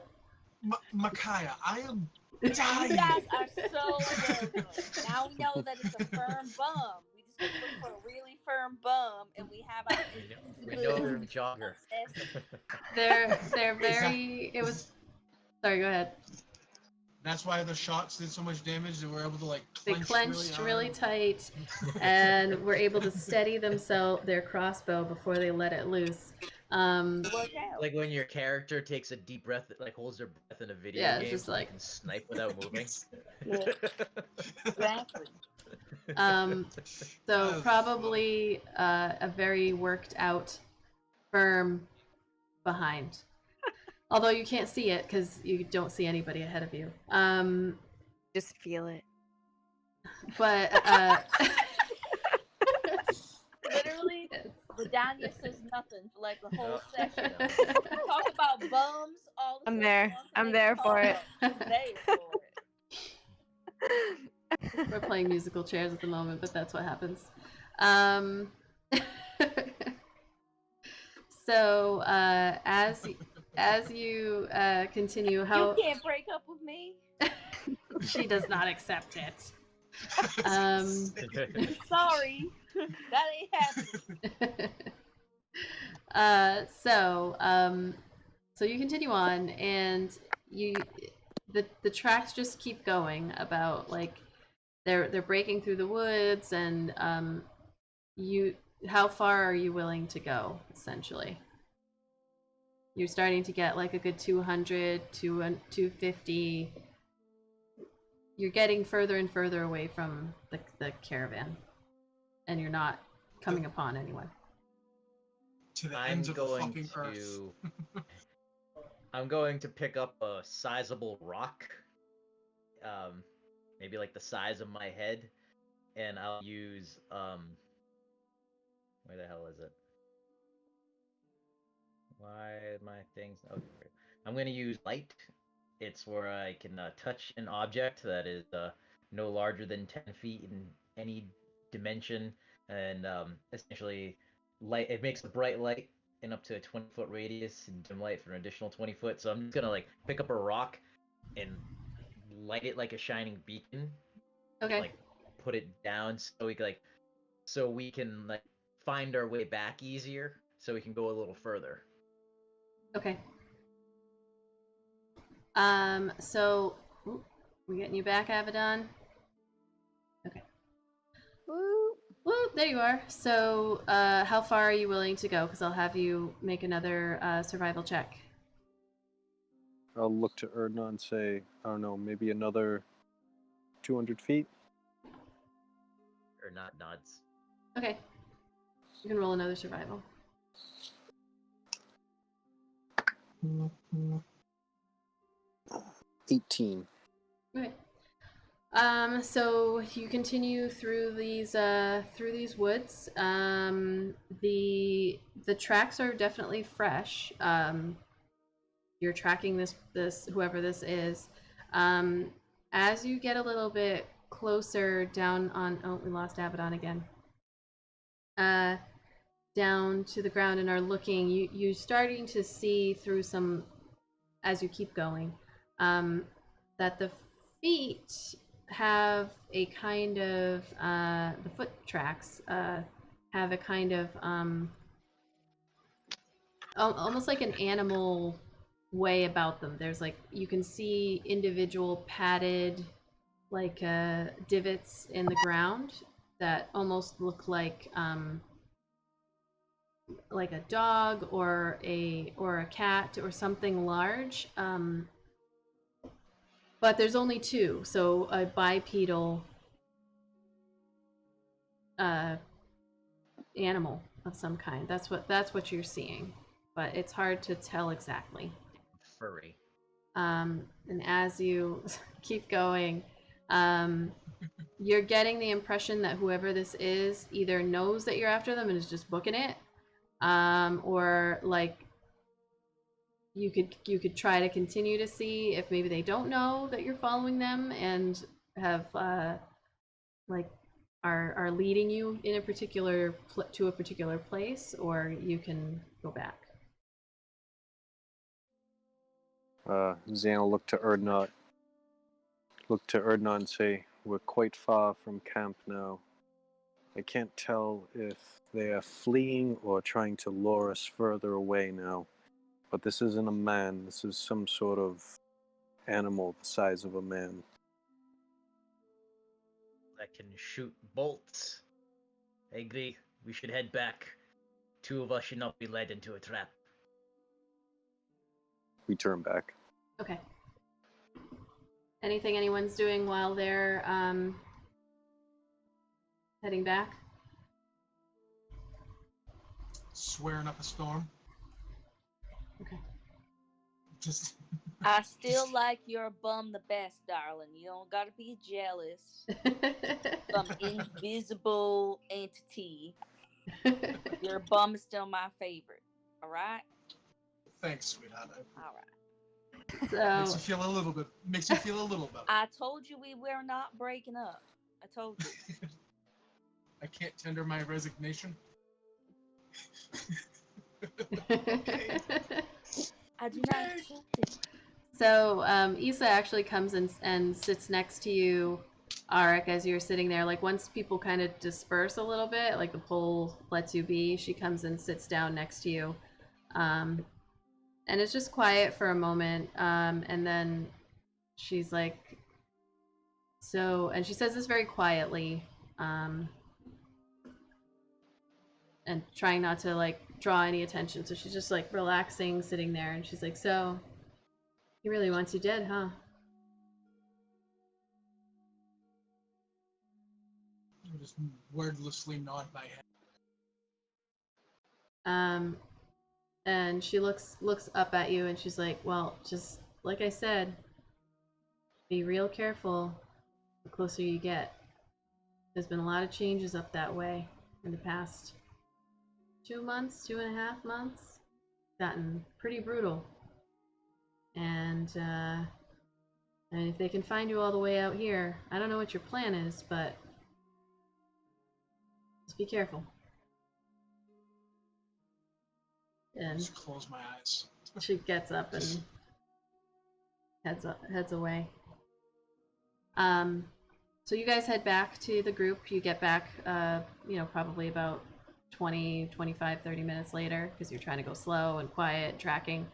Micaiah, I am
You
dying.
guys are so welcome. Now we know that it's a firm bum. We just gotta look for a really firm bum, and we have our
We know they're a jogger.
they're very. It was. Sorry, go ahead.
That's why the shots did so much damage. They were able to like
They
clench
clenched really
hard.
tight and were able to steady their crossbow before they let it loose.
Work out.
Like when your character takes a deep breath, like holds their breath in a video
Yeah,
game,
just
so
like-
they can snipe without moving.
Yeah. Exactly.
So
That's
probably a very worked out firm behind. Although you can't see it because you don't see anybody ahead of you.
Just feel it.
But
Literally, Vidania says nothing for like the whole
Yeah.
session. Talk about bums. All the
I'm
stuff
there.
she wants to
I'm
make
there
us
for
talk
it.
about. She's there for it.
we're playing musical chairs at the moment, but that's what happens. So as you continue,
You can't break up with me.
she does not accept it.
Sorry, that ain't happening.
So you continue on, and the tracks just keep going about like they're breaking through the woods, and how far are you willing to go? Essentially, you're starting to get like a good 200 to 250. You're getting further and further away from the caravan, and you're not coming upon anyone.
To the
I'm
ends of the
going
fucking earth.
to. I'm going to pick up a sizable rock, maybe like the size of my head, and I'll use where the hell is it? Why are my things? Okay, I'm gonna use light. It's where I can touch an object that is no larger than 10 feet in any dimension, and essentially, light. It makes a bright light in up to a 20-foot radius, and dim light for an additional 20 foot. So I'm just gonna like pick up a rock and light it like a shining beacon.
Okay.
Like put it down so we can like find our way back easier, so we can go a little further.
Okay. So we're getting you back, Abaddon. Okay.
Woo.
Woo, there you are. So, how far are you willing to go? Because I'll have you make another survival check.
I'll look to Erdna and say, I don't know, maybe another 200 feet?
Or not nods.
Okay. You can roll another survival.
18.
Okay. So you continue through these woods. The tracks are definitely fresh. You're tracking this whoever this is. As you get a little bit closer down on, oh, we lost Abaddon again. Down to the ground and are looking, you're starting to see through some, as you keep going, that the feet have a kind of, the foot tracks have a kind of, almost like an animal way about them. There's like, you can see individual padded, like divots in the ground that almost look like a dog or a cat or something large. But there's only two, so a bipedal animal of some kind. That's what you're seeing, but it's hard to tell exactly.
Furry.
And as you keep going, you're getting the impression that whoever this is either knows that you're after them and is just booking it, or like you could try to continue to see if maybe they don't know that you're following them and have like are leading you in a particular to a particular place, or you can go back.
Zan will look to Erdna and say, we're quite far from camp now. I can't tell if they are fleeing or trying to lure us further away now. But this isn't a man, this is some sort of animal the size of a man.
That can shoot bolts. I agree. We should head back. Two of us should not be led into a trap.
We turn back.
Okay. Anything anyone's doing while they're heading back?
Swearing up a storm.
Okay.
Just
I still like your bum the best, darling. You don't gotta be jealous. Some invisible entity. Your bum is still my favorite. All right.
thanks, sweetheart.
All right.
Makes you
So
feel a little bit. Makes you feel a little better.
I told you we were not breaking up. I told you.
I can't tender my resignation.
I do not accept it.
So Issa actually comes and sits next to you, Arik, as you're sitting there. Like once people kind of disperse a little bit, like the pole lets you be, she comes and sits down next to you. And it's just quiet for a moment. And then she's like, so, and she says this very quietly, and trying not to like draw any attention. So she's just like relaxing, sitting there, and she's like, so he really wants you dead, huh?
I just wordlessly nod my head.
And she looks up at you and she's like, well, just like I said, be real careful the closer you get. There's been a lot of changes up that way in the past 2 months, 2.5 months. It's gotten pretty brutal. And if they can find you all the way out here, I don't know what your plan is, but just be careful. And
Just close my eyes.
she gets up and heads away. So you guys head back to the group. You get back, probably about 20, 25, 30 minutes later because you're trying to go slow and quiet, tracking,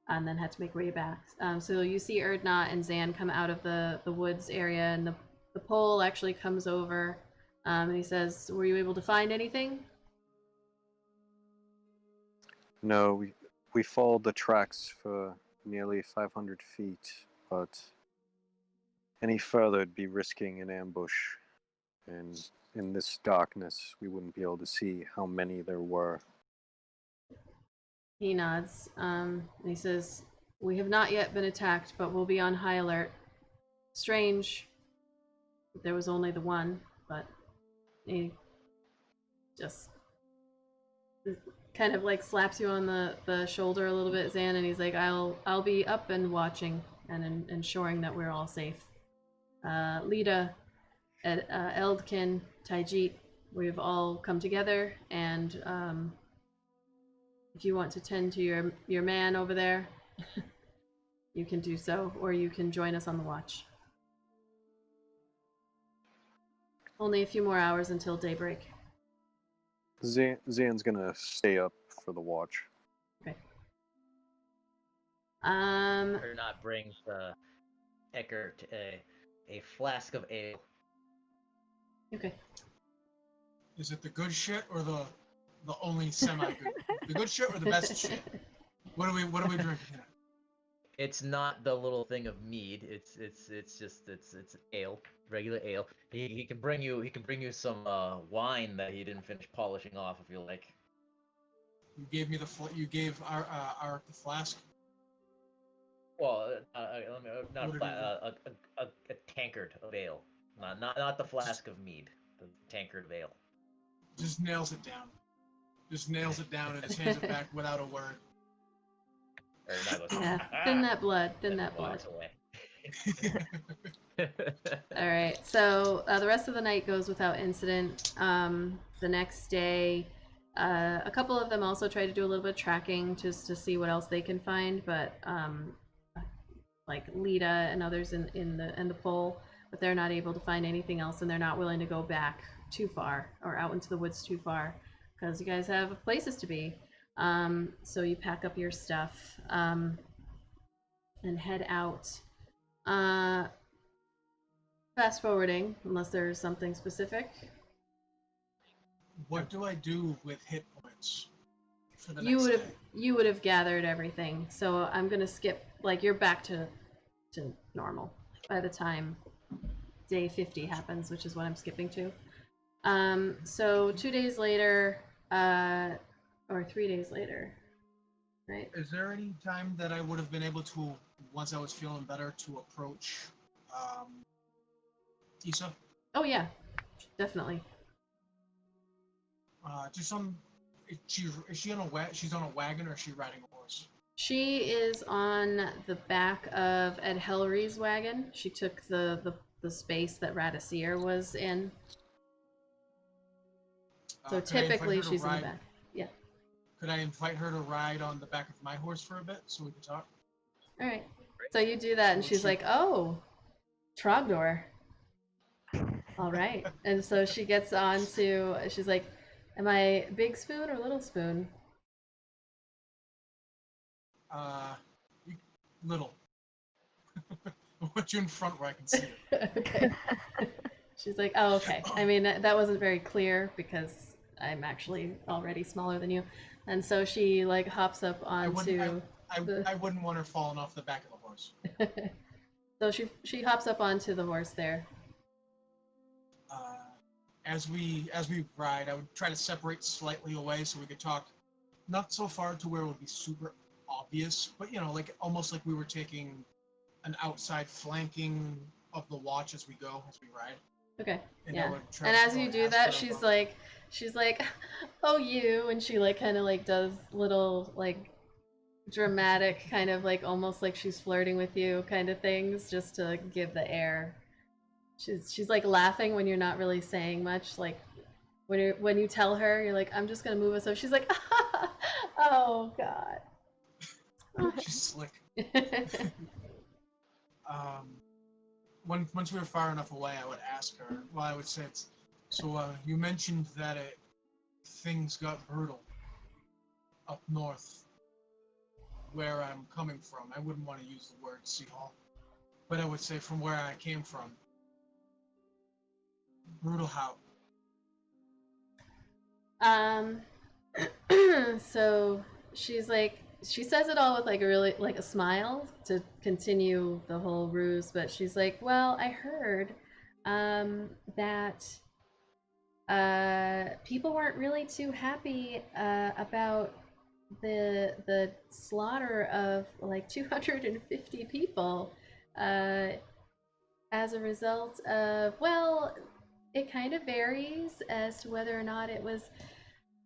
and then had to make way back. So you see Erdnot and Zan come out of the woods area, and the pole actually comes over, and he says, "Were you able to find anything?"
No, we followed the tracks for nearly 500 feet, but any further would be risking an ambush, and in this darkness, we wouldn't be able to see how many there were.
He nods, and he says, "We have not yet been attacked, but we'll be on high alert. Strange that there was only the one, but he just kind of like slaps you on the shoulder a little bit, Zan, and he's like, I'll be up and watching and ensuring that we're all safe. Lita, Eldkin, Taijit, we've all come together, and if you want to tend to your man over there, you can do so, or you can join us on the watch. Only a few more hours until daybreak."
Zan's gonna stay up for the watch.
Okay.
Erdnot brings Eckert a flask of ale.
Okay.
Is it the good shit or the only semi good? The good shit or the best shit? What are we drinking here?
It's not the little thing of mead. It's just ale, regular ale. He can bring you some wine that he didn't finish polishing off if you like.
You gave me you gave our the flask.
Well, not
What did
a tankard of ale, not the flask of mead, the tankard of ale.
Just nails it down. Just nails it down and just hands it back without a word.
Erdnot goes,
Yeah. Thin that blood. Thin that blood.
walks away.
All right. So the rest of the night goes without incident. The next day, a couple of them also try to do a little bit of tracking just to see what else they can find, but like Lita and others in the pole, but they're not able to find anything else, and they're not willing to go back too far or out into the woods too far because you guys have places to be. So you pack up your stuff and head out. Fast forwarding, unless there's something specific.
What do I do with hit points for the
You
next
would
day?
have gathered everything, so I'm gonna skip. Like you're back to normal by the time day 50 happens, which is what I'm skipping to. So 2 days later, or 3 days later, right?
Is there any time that I would have been able to, once I was feeling better, to approach Issa?
Oh yeah, definitely.
Just on, is she on she's on a wagon or is she riding a horse?
She is on the back of Ed Helry's wagon. She took the space that Radisir was in. So typically she's in the back. Yeah.
Could I invite her to ride on the back of my horse for a bit so we can talk?
All right. So you do that, and she's like, "Oh, Trogdor. All right." And so she gets on to. She's like, "Am I big spoon or little spoon?"
Little. I want you in front where I can see it.
Okay. She's like, "Oh, okay. I mean, that wasn't very clear because I'm actually already smaller than you." And so she like hops up onto.
I wouldn't want her falling off the back of the horse.
So she hops up onto the horse there.
As we ride, I would try to separate slightly away so we could talk, not so far to where it would be super obvious, but like almost like we were taking an outside flanking of the watch as we ride.
Okay.
And
yeah. And as you do that, she's like, "Oh, you," and she like kind of like does little like dramatic kind of like almost like she's flirting with you kind of things just to give the air. She's like laughing when you're not really saying much. Like when you tell her, you're like, "I'm just gonna move us up." She's like, "Oh God."
She's slick. Once we were far enough away, I would ask her. Well, I would say, "So you mentioned that things got brutal up north where I'm coming from. I wouldn't want to use the word Seahall, but I would say from where I came from. Brutal how?
Um, so she's like, she says it all with like a really like a smile to continue the whole ruse, but she's like, well, I heard that people weren't really too happy about the slaughter of like 250 people as a result of, well, it kind of varies as to whether or not it was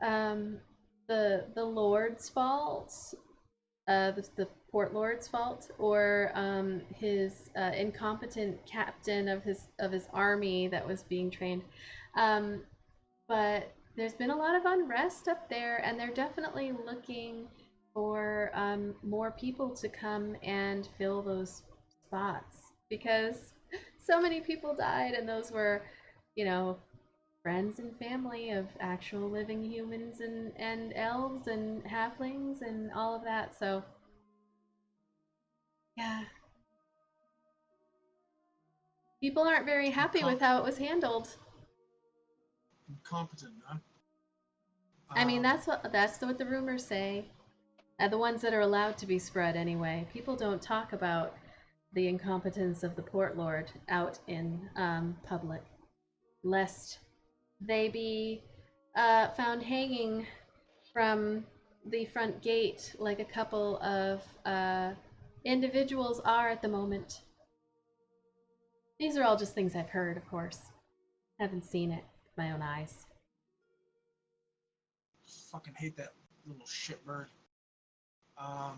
um, the Lord's fault, the Port Lord's fault, or his incompetent captain of his army that was being trained. Um, but there's been a lot of unrest up there, and they're definitely looking for more people to come and fill those spots because so many people died, and those were, you know, friends and family of actual living humans and elves and halflings and all of that. So, yeah. People aren't very happy with how it was handled.
Incompetent, huh?
I mean, that's what the rumors say. The ones that are allowed to be spread anyway. People don't talk about the incompetence of the Port Lord out in public, lest they be found hanging from the front gate like a couple of individuals are at the moment. These are all just things I've heard, of course. Haven't seen it with my own eyes.
Fucking hate that little shitbird. Alright.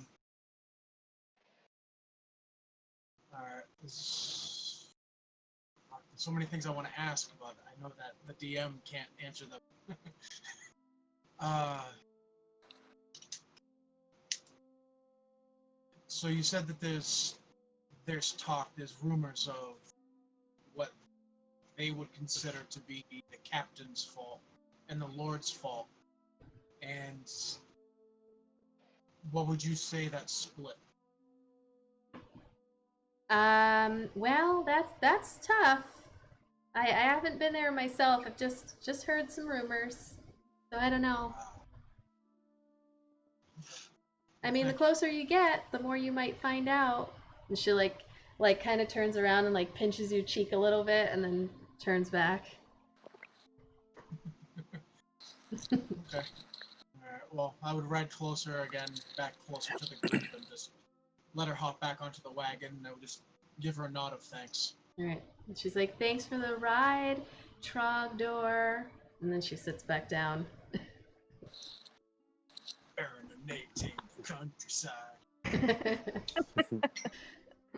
There's so many things I want to ask, but I know that the DM can't answer them. So you said that there's talk, there's rumors of what they would consider to be the captain's fault and the Lord's fault. And what would you say that split?
Well, that's tough. I haven't been there myself. I've just heard some rumors, so I don't know. I mean, the closer you get, the more you might find out. And she like kind of turns around and like pinches your cheek a little bit, and then turns back.
Okay. Alright, well, I would ride closer again, back closer to the group, and just let her hop back onto the wagon, and I would just give her a nod of thanks.
All right. And she's like, "Thanks for the ride, Trogdor." And then she sits back down.
Serenading the countryside.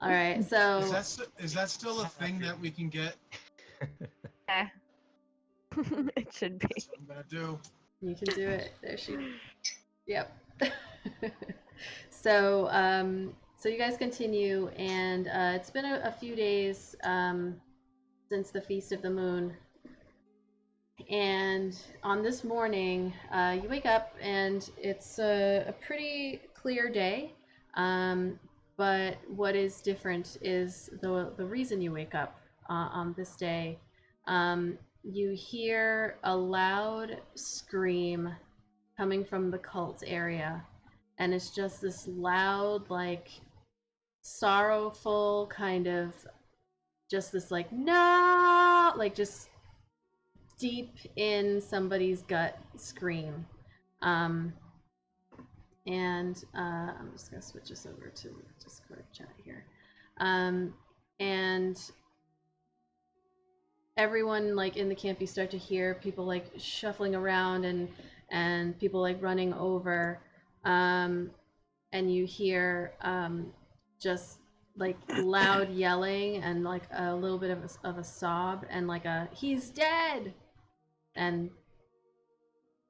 All right. So
Is that still a thing that we can get?
Eh. It should be.
That's what I'm gonna do.
you can do it. There she. Yep. So so you guys continue, and it's been a few days since the Feast of the Moon. And on this morning, you wake up and it's a pretty clear day. But what is different is the reason you wake up on this day. You hear a loud scream coming from the cult area, and it's just this loud, like sorrowful kind of, just this like no, like just deep in somebody's gut scream. Um, and I'm just gonna switch this over to Discord chat here. And everyone like in the camp, you start to hear people like shuffling around and people like running over. And you hear just like loud yelling and like a little bit of a sob and like a "he's dead," and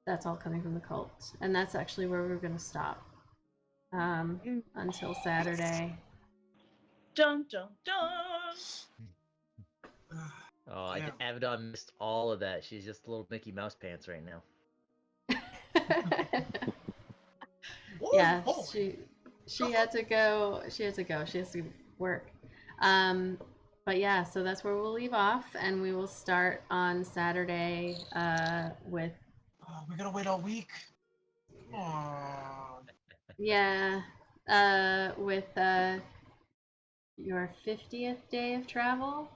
that's all coming from the cult. And that's actually where we're gonna stop until Saturday.
Dun dun dun.
Oh,
Damn.
Avedon missed all of that. She's just a little Mickey Mouse pants right now.
Yeah,
Holy.
she had to go. She has to work. Um, but yeah, so that's where we'll leave off, and we will start on Saturday with
We gotta wait all week. Aww.
yeah with your 50th day of travel,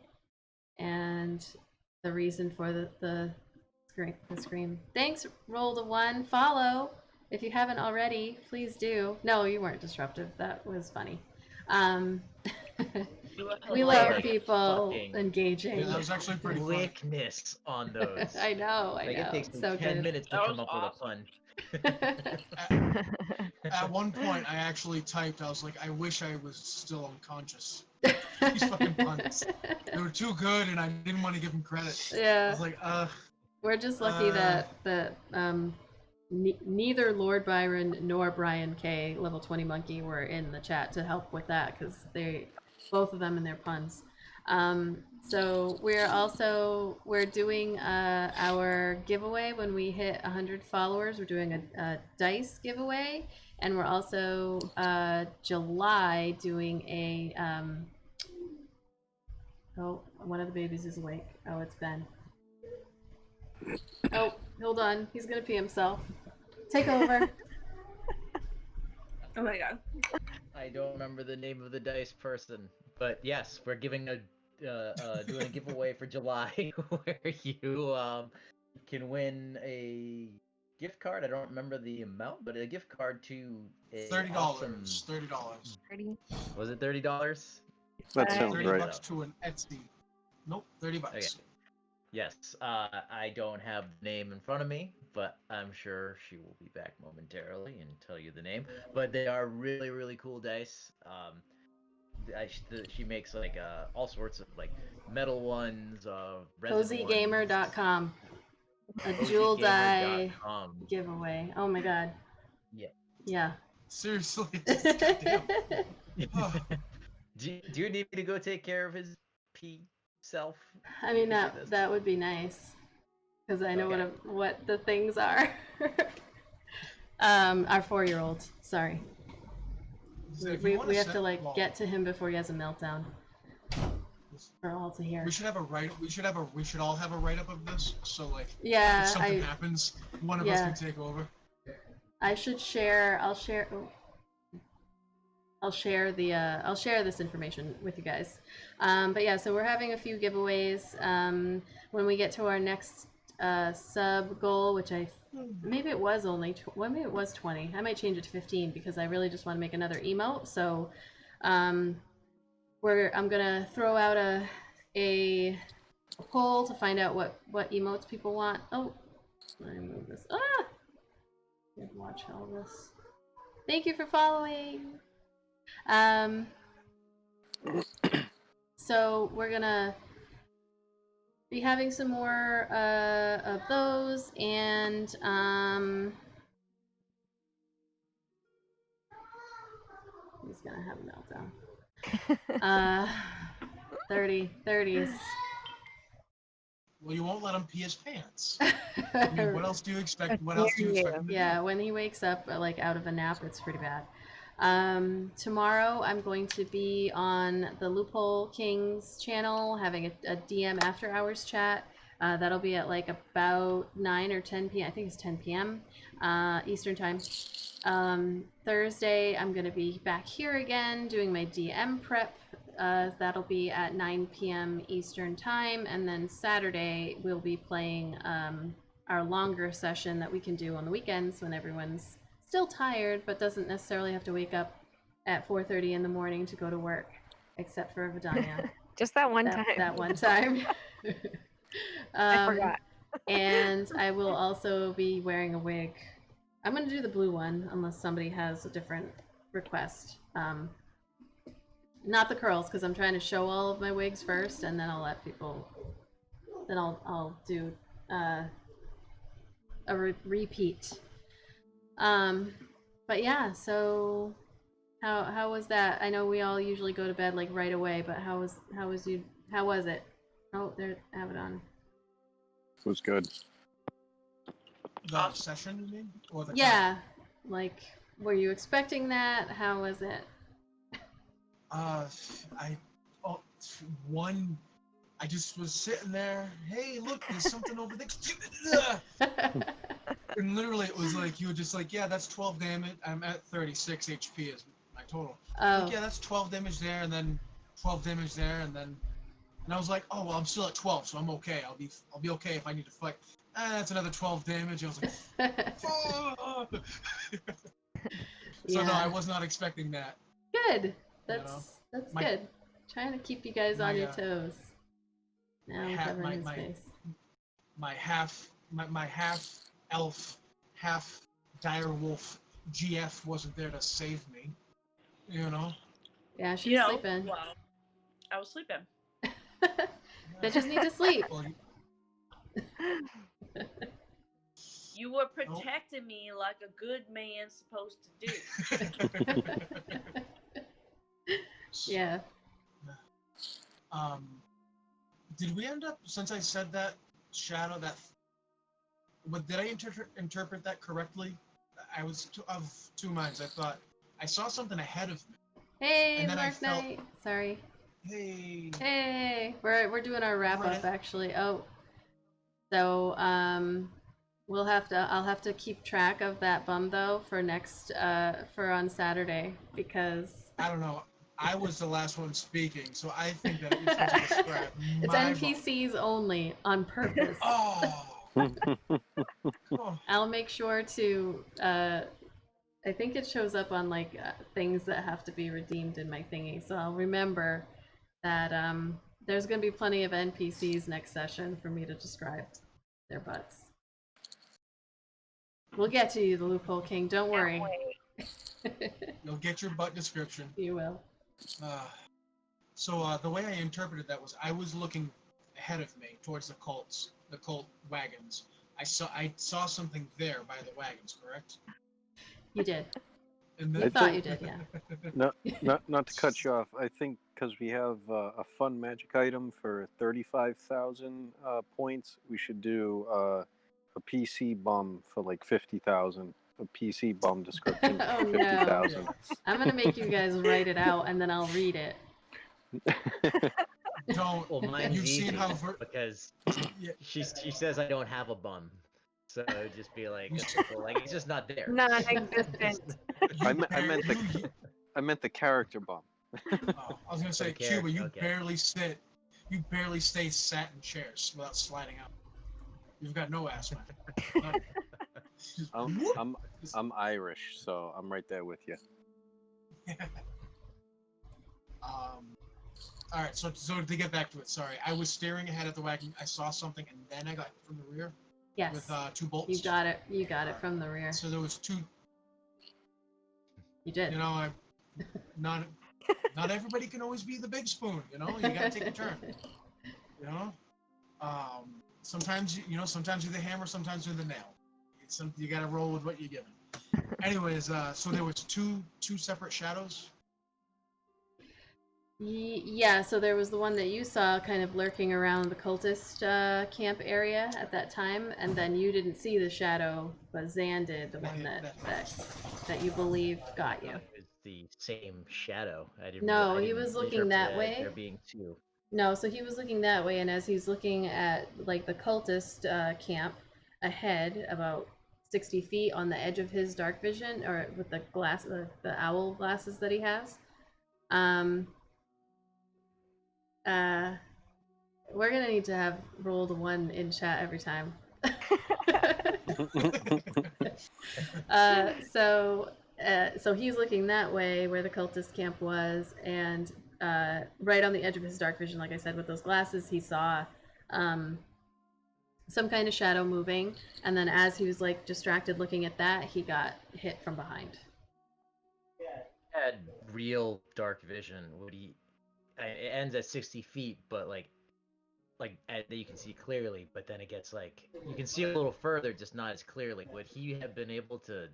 and the reason for the scream. Thanks, roll to one. Follow if you haven't already. Please do. No, you weren't disruptive. That was funny. Um, we love
Like
people
fucking
engaging.
Yeah, that was actually pretty funny.
quickness on those.
I know.
Like it takes me
So
10
good.
minutes to
That
come
was
up
awesome.
with a pun.
At one point, I actually typed, I was like, I wish I was still unconscious. These fucking puns. They were too good, and I didn't want to give them credit. I
Yeah,
was like,
we're just lucky that neither Lord Byron nor Brian K, level 20 monkey, were in the chat to help with that because they, both of them, and their puns. So we're doing our giveaway when we hit 100 followers. We're doing a dice giveaway, and we're also July doing a oh, one of the babies is awake. Oh, it's Ben. Oh, hold on. He's gonna pee himself. Take over.
Oh my god.
I don't remember the name of the dice person, but yes, we're giving a doing a giveaway for July where you can win a gift card. I don't remember the amount, but a gift card to a
$30.
awesome.
$30.
Was it $30?
That sounds
30
right.
bucks to an Etsy. Nope, 30 bucks.
Okay. Yes, I don't have the name in front of me, but I'm sure she will be back momentarily and tell you the name. But they are really, really cool dice. She makes like all sorts of like metal ones, resin ones.
CozyGamer.com. A jewel die
CozyGamer.com.
giveaway. Oh my god.
Yeah.
Yeah.
Seriously, goddamn.
do you need me to go take care of his pee self?
I
Do you
mean
need to do this?
that would be nice because I know
Okay.
what the things are. Our 4-year-old. Sorry.
So if you wanna
We have
set-
to like
well,
get to him before he has a meltdown for all to hear.
We should have a write. We should all have a write up of this. So like,
Yeah,
if something happens, one of us can take over.
I should share. I'll share. I'll share the. I'll share this information with you guys. But yeah, so we're having a few giveaways. When we get to our next sub goal, which maybe it was only maybe it was 20. I might change it to 15 because I really just want to make another emote. So, I'm gonna throw out a poll to find out what emotes people want. Oh, let me move this. Ah, watch all this. Thank you for following. So we're gonna be having some more of those, and he's gonna have a meltdown. 30s.
Well, you won't let him pee his pants. I mean, what else do you expect? What else do you expect him to
Yeah, when he wakes up like out of a nap, it's pretty bad. Tomorrow I'm going to be on the Loophole Kings channel having a DM after hours chat. That'll be at like about 9 or 10 p.m. I think it's 10 p.m. Eastern time. Thursday I'm going to be back here again doing my DM prep. That'll be at 9 p.m. Eastern time. And then Saturday we'll be playing our longer session that we can do on the weekends when everyone's still tired but doesn't necessarily have to wake up at 4:30 in the morning to go to work, except for Vidania.
Just that one time.
That one time.
I forgot.
And I will also be wearing a wig. I'm going to do the blue one unless somebody has a different request. Not the curls, because I'm trying to show all of my wigs first, and then I'll let people. Then I'll do a repeat. But yeah, so how was that? I know we all usually go to bed like right away, but how was it? Oh, there, have it on.
It was good.
The session, you mean, or the
Yeah, like, were you expecting that? How was it?
I oh, one. I just was sitting there. Hey, look, there's something over there. And literally, it was like you were just like, yeah, that's 12 damage. I'm at 36 HP is my total.
Oh,
Like, yeah, that's 12 damage there, and then 12 damage there, and I was like, oh well, I'm still at 12, so I'm okay. I'll be okay if I need to fight. That's another 12 damage. I was like, fuck. So no, I
yeah.
was not expecting that.
Good.
You know,
That's
my
good. Trying to keep you guys on
my
your toes. Now I'm
hat
covering his face.
my half elf, half dire wolf GF wasn't there to save me. You know.
Yeah, she's
You know,
sleeping.
well, I was sleeping.
Bitches need to sleep.
Well,
You were protecting me like a good man's supposed to do.
Yeah.
Did we end up, since I said that shadow, did I interpret that correctly? I was of two minds. I thought I saw something ahead of me,
Hey,
and then I
Mark
felt,
Knight. Sorry.
hey,
Hey, we're doing our wrap
Right.
up actually. Oh, so I'll have to keep track of that bum though for next for on Saturday because
I don't know. I was the last one speaking, so I think that you're supposed to describe
it's
my
NPCs only on purpose.
Oh. Oh.
I'll make sure to I think it shows up on like things that have to be redeemed in my thingy, so I'll remember that there's going to be plenty of NPCs next session for me to describe their butts. We'll get to you, the Loophole King. Don't worry.
You'll get your butt description.
You will.
So the way I interpreted that was I was looking ahead of me towards the cult wagons. I saw something there by the wagons, correct?
You did.
And
You
then,
thought you did, yeah.
Not to cut you off. I think because we have a fun magic item for 35,000 points, we should do a PC bomb for like 50,000. A PC bomb description
Oh,
for
no.
50,000.
I'm going to make you guys write it out and then I'll read it.
don't.
Well, mine's
You've
easy
seen how
because
Yeah.
she says I don't have a bum, so it'd just be like a simple, like it's just not there.
Non-existent.
I meant the character bomb.
Oh, I was gonna say,
Okay,
Cuba, you
okay.
barely stay sat in chairs without sliding out. You've got no ass, man. Just whoop.
I'm Irish, so I'm right there with you.
All right, so to get back to it, sorry, I was staring ahead at the wagon. I saw something, and then I got hit from the rear
Yes.
with two bolts.
You got it. You got it from the rear.
So there was two.
You did.
You know, not everybody can always be the big spoon. You know, you gotta take a turn. You know, sometimes sometimes you're the hammer, sometimes you're the nail. You gotta roll with what you're given. Anyways, so there was two separate shadows.
Yeah, so there was the one that you saw kind of lurking around the cultist camp area at that time, and then you didn't see the shadow, but Zan did, the one that you believe got you.
It was the same shadow. I didn't.
No,
I
he
didn't
was looking
interpret
that
it as
way.
there being two.
No, so he was looking that way, and as he's looking at like the cultist camp ahead, about 60 feet on the edge of his dark vision, or with the the owl glasses that he has, we're gonna need to have rolled one in chat every time. So he's looking that way where the cultist camp was, and right on the edge of his dark vision, like I said, with those glasses, he saw some kind of shadow moving, and then as he was like distracted looking at that, he got hit from behind.
Had real dark vision. It ends at 60 feet, but like you can see clearly, but then it gets like you can see a little further, just not as clearly. Would he have been able to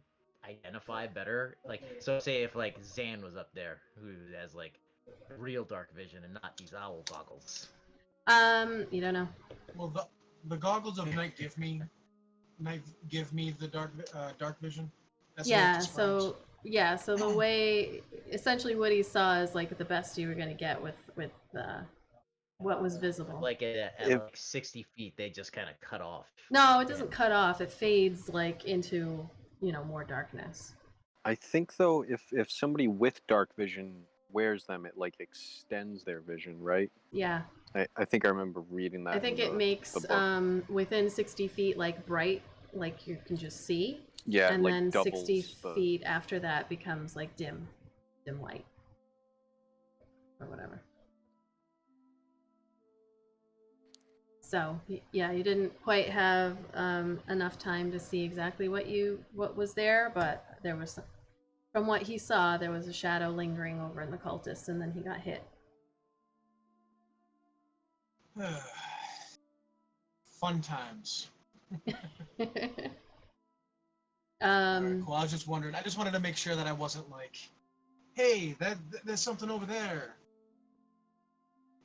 identify better? Like, so say if like Zan was up there, who has like real dark vision and not these owl goggles.
You don't know.
Well, the goggles of night give me give me the dark vision. That's the way it
Yeah,
describes.
so the way essentially what he saw is like the best you were gonna get with what was visible.
Like at
If
like 60 feet, they just kind of cut off.
No, it doesn't cut off. It fades like into more darkness.
I think though, if somebody with dark vision wears them, it like extends their vision, right?
Yeah,
I think I remember reading that.
I think
in
it
the
makes
book.
within 60 feet like bright, like you can just see,
Yeah,
and
like
then 60
doubles the.
feet after that becomes like dim light or whatever. So yeah, you didn't quite have enough time to see exactly what was there, but there was from what he saw, there was a shadow lingering over in the cultists, and then he got hit.
Fun times.
um,
Alright, cool. I was just wondering. I just wanted to make sure that I wasn't like, hey, there's something over there.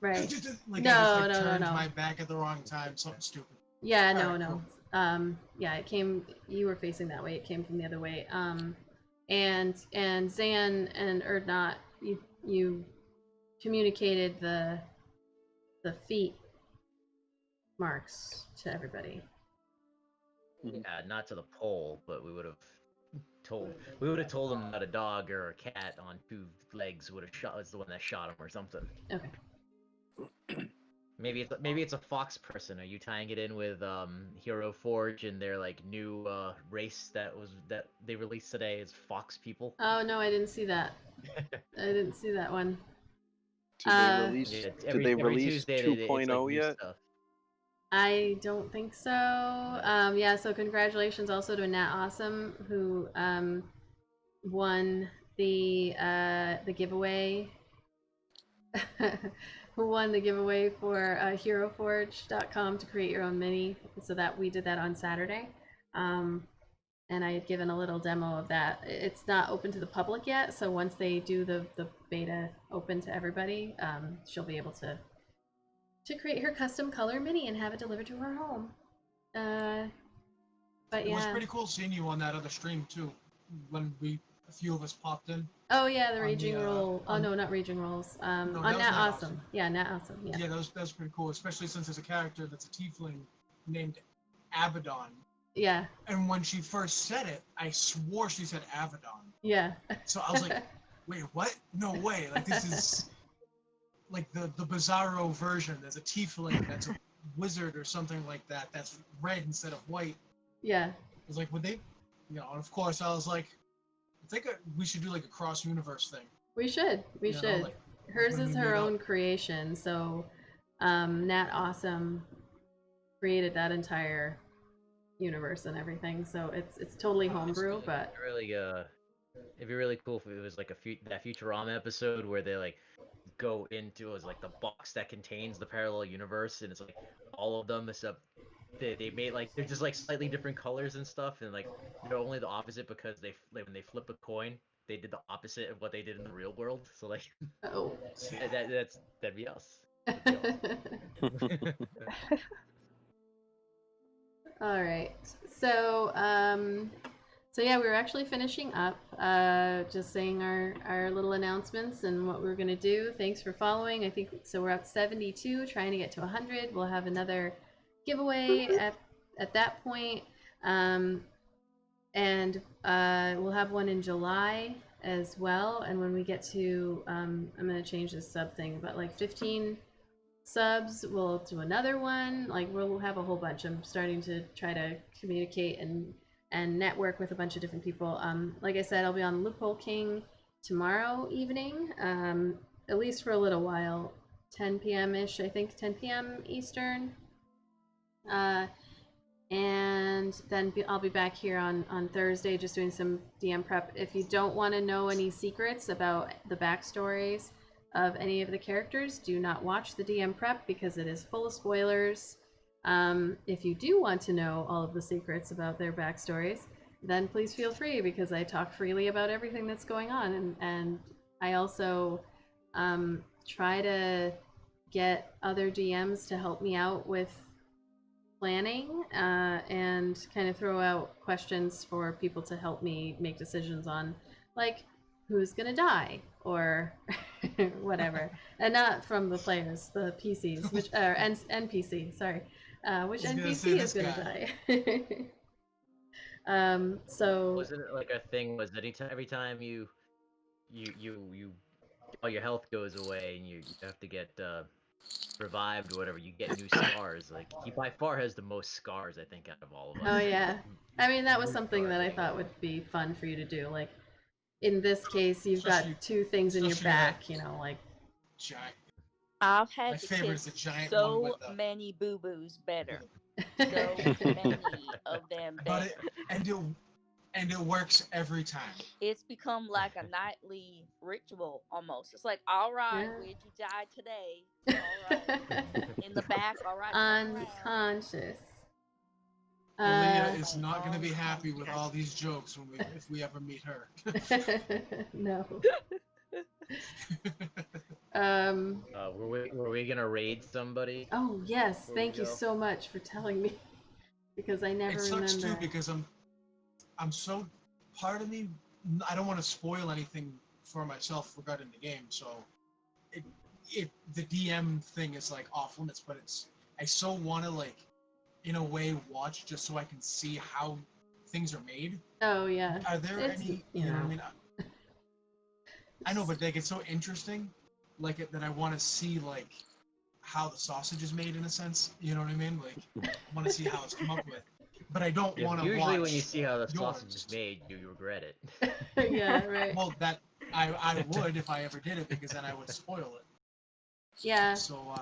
right.
Like
No,
I just like
no, no,
turned
no.
my back at the wrong time. Something stupid.
Yeah,
All
no,
right,
no.
cool.
Yeah, it came. You were facing that way. It came from the other way. And Zan and Erdnot, you communicated the feet marks to everybody.
Mhm.
Yeah, not to the pole, but we would have told him that a dog or a cat on two legs would have shot was the one that shot him or something.
Okay.
Maybe it's a fox person. Are you tying it in with Hero Forge and their like new race that they released today is fox people?
Oh no, I didn't see that. I didn't see that one.
Did they release?
Yeah,
Did they
every
release
Tuesday it's like
2.0
new
yet?
stuff.
I don't think so. Yeah, so congratulations also to Nat Awesome who won the giveaway. Who won the giveaway for heroforge.com to create your own mini. So that we did that on Saturday. And I had given a little demo of that. It's not open to the public yet, so once they do the beta open to everybody, she'll be able to create her custom color mini and have it delivered to her home. But
It was
yeah.
pretty cool seeing you on that other stream too, when a few of us popped in.
Oh yeah, the
on
Raging
the,
Roll. Oh no, not Raging Rolls.
No,
On
that was
Nat
Nat
Awesome.
Awesome.
Yeah, Nat Awesome. Yeah.
Yeah, that was pretty cool, especially since there's a character that's a tiefling named Abaddon.
Yeah.
And when she first said it, I swore she said Abaddon.
Yeah.
So I was like, wait, what? No way. Like this is like the Bizarro version. There's a tiefling that's a wizard or something like that. That's red instead of white.
Yeah.
I was like, would they? And of course, I was like, I think we should do like a cross universe thing.
We should. We should.
Like
Hers
when
is
we
her
meet
own
up.
creation, so Nat Awesome created that entire universe and everything. So it's totally homebrew, but
It'd be really cool if it was like that Futurama episode where they like go into is like the box that contains the parallel universe and it's like all of them except they made like they're just like slightly different colors and stuff and like they're only the opposite because they like when they flip a coin they did the opposite of what they did in the real world, so like
oh.
that'd be us. That'd be awesome.
All right. So so yeah, we were actually finishing up, just saying our little announcements and what we were gonna do. Thanks for following. I think so. We're at 72, trying to get to 100. We'll have another giveaway at that point, and we'll have one in July as well. And when we get to, I'm gonna change this sub thing, but like 15 subs, we'll do another one. Like we'll have a whole bunch. I'm starting to try to communicate and network with a bunch of different people. Like I said, I'll be on Loophole King tomorrow evening, at least for a little while, 10 p.m. ish, I think, 10 p.m. Eastern. And then I'll be back here on Thursday just doing some DM prep. If you don't want to know any secrets about the backstories of any of the characters, do not watch the DM prep because it is full of spoilers. If you do want to know all of the secrets about their backstories, then please feel free because I talk freely about everything that's going on. And I also try to get other DMs to help me out with planning and kind of throw out questions for people to help me make decisions on, like, who's gonna die or whatever, and not from the players, the PCs, which NPC, sorry, which
I was gonna
NPC
say,
is
this
gonna
guy.
die. So
Wasn't it like a thing? Was anytime every time you all your health goes away and you have to get revived or whatever, you get new scars. Like he by far has the most scars, I think, out of all of us.
oh yeah, I mean that was
New
something that
scars
I
that he
thought
got.
would be fun for you to do. Like in this case, you've got
Especially,
two things in your
especially that
back, you know, like
giant.
I've
My
had to
favorite is the
kiss
giant one with
so
the.
many boo boos better.
with
So many of them
but it
better.
and it works every time.
It's become like a nightly ritual almost. It's like, all right,
yeah.
where'd you die today? All right. In the back, all right, turn around.
Unconscious.
Aaliyah
Uh,
is not going to be happy with all
Unconscious.
these jokes when if we ever meet her.
no. Um.
Were we gonna raid somebody
Oh yes,
before we
thank you
go?
so much for telling me, because I never
It sucks too
remember.
because I'm so part of me. I don't want to spoil anything for myself regarding the game, so it the DM thing is like off limits. But I so want to like in a way watch just so I can see how things are made.
Oh yeah,
Are there
it's
any?
you
You know what I
know.
mean? I know, but they get so interesting, like that I want to see like how the sausage is made in a sense. You know what I mean? Like I want to see how it's come up with, but I don't
Yeah,
want to
usually when you
watch
see how the sausage is
yours.
made, you regret it.
yeah, right.
Well, that I would if I ever did it because then I would spoil it.
Yeah.
So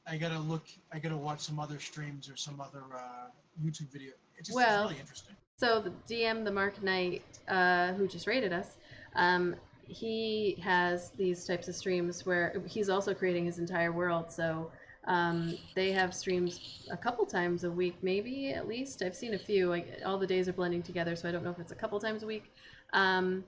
I gotta look. I gotta watch some other streams or some other YouTube video. It's
Well,
really interesting.
so the DM, the Mark Knight, who just rated us, he has these types of streams where he's also creating his entire world. So they have streams a couple times a week, maybe at least. I've seen a few. Like all the days are blending together, so I don't know if it's a couple times a week. Um,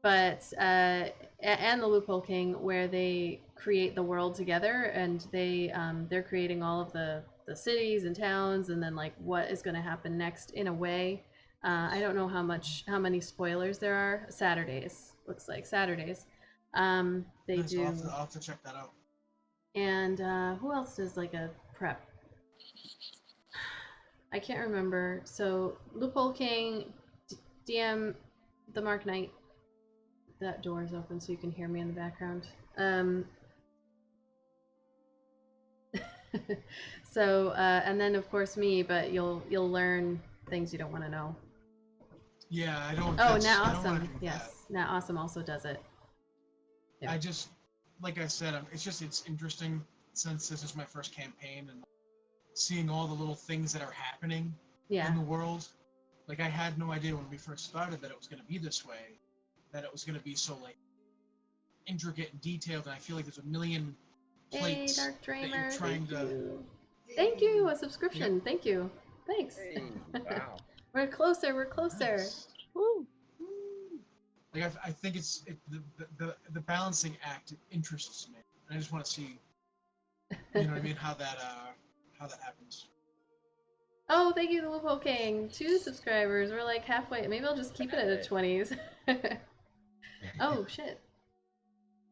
but and the Loophole King, where they create the world together, and they're creating all of the cities and towns, and then like what is going to happen next in a way. I don't know how many spoilers there are. Saturdays, looks like Saturdays. They
Nice,
do.
I'll have to check that out.
And who else does like a prep? I can't remember. So Loophole King, DM, the Mark Knight. That door is open so you can hear me in the background. So and then of course me, but you'll learn things you don't want to know.
Yeah, I don't.
Oh,
That's,
Nat
I don't want
Awesome.
to do
Yes, Nat Awesome also does it.
that. I just, like I said, it's interesting since this is my first campaign and seeing all the little things that are happening
Yeah.
in the world. Like I had no idea when we first started that it was going to be this way, that it was going to be so like intricate and detailed. And I feel like there's a million
Hey,
plates
Dark
that you're
Dreamer.
trying
Thank
to.
you. Thank you. A subscription. Thank you. Thanks.
Hey, wow.
We're closer. We're closer.
Nice.
Woo.
Like I think the balancing act interests me. And I just want to see, you know what I mean, how that happens.
Oh, thank you, the Loophole King. 2 subscribers. We're like halfway. Maybe I'll just keep it at a 20s. Oh shit.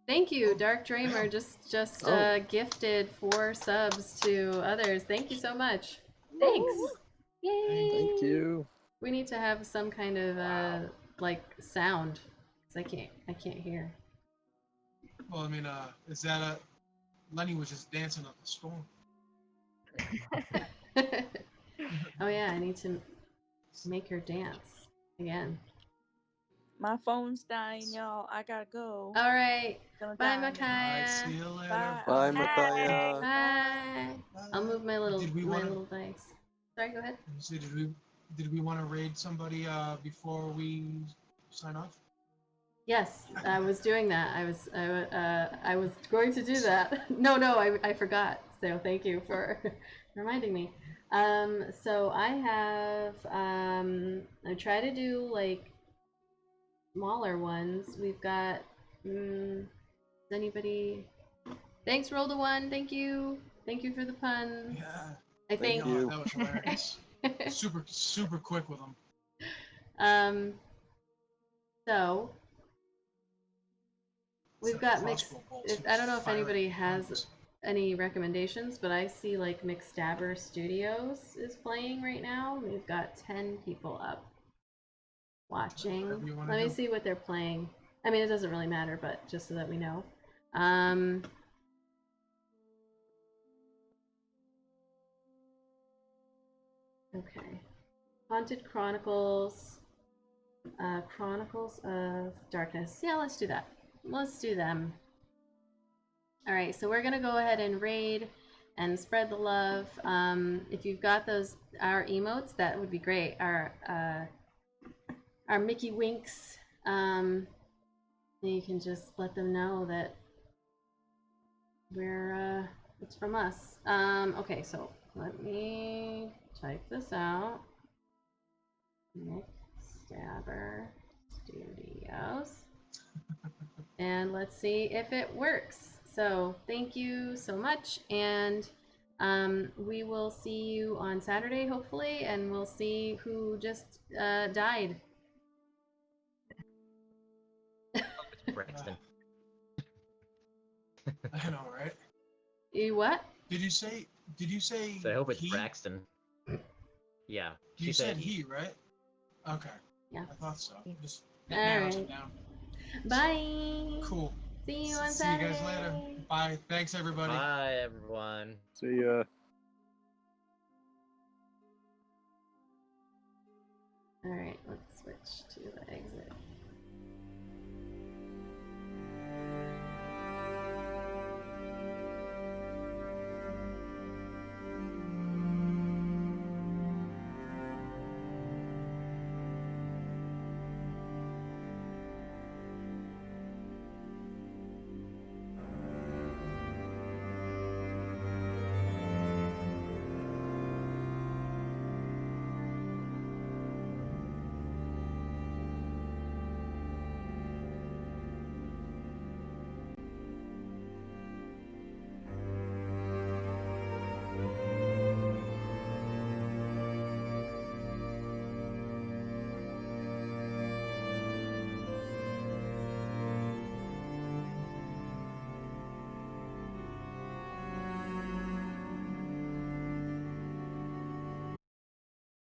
Thank you,
Oh,
Dark Dreamer.
damn.
Just
Oh.
gifted 4 subs to others. Thank you so much.
Woo,
Thanks.
woo,
Yay.
Thank you.
We need to have some kind of
Wow.
like sound, 'cause I can't hear.
Well, I mean, is that a Lenny was just dancing up the storm.
Oh yeah, I need to make her dance again.
My phone's dying, y'all. I gotta go.
All right.
Gonna
Bye,
die.
Alright,
Makaya.
see you later.
Bye.
Bye,
Oh,
Micaiah.
Bye. I'll move my little
Did we
my
wanna-
little dice. Sorry, go ahead.
So did we want to raid somebody before we sign off?
Yes, I was doing that. I was going to do that. No, I forgot. So thank you for reminding me. So I have I try to do like smaller ones. We've got does anybody? Thanks, roll to 1. Thank you for the puns.
Yeah.
I
Thank
think.
you.
That was hilarious. Super quick with them.
So we've got mixed.
Crossbow bolts.
I don't know if
Fire
anybody
it.
has any recommendations, but I see like McStabber Studios is playing right now. They've got 10 people up watching.
Whatever you wanna
Let me
do.
see what they're playing. I mean, it doesn't really matter, but just so that we know. Okay. Haunted Chronicles. Chronicles of Darkness. Yeah, let's do that. Let's do them. All right, so we're gonna go ahead and raid and spread the love. If you've got our emotes, that would be great. Our Mickey Winks. You can just let them know that it's from us. Okay, so let me type this out. McStabber Studios. And let's see if it works. So thank you so much, and we will see you on Saturday, hopefully, and we'll see who just died.
It's Braxton.
I know, right?
You what?
Did you say?
So I hope it's
he?
Braxton. Yeah.
You said he, right? Okay.
Yeah.
I thought so. Just
All
narrows
right.
it down.
Bye.
Cool.
See you on
See you
Saturday.
guys later. Bye. Thanks, everybody.
Bye, everyone.
See ya.
All right, let's switch to the exit.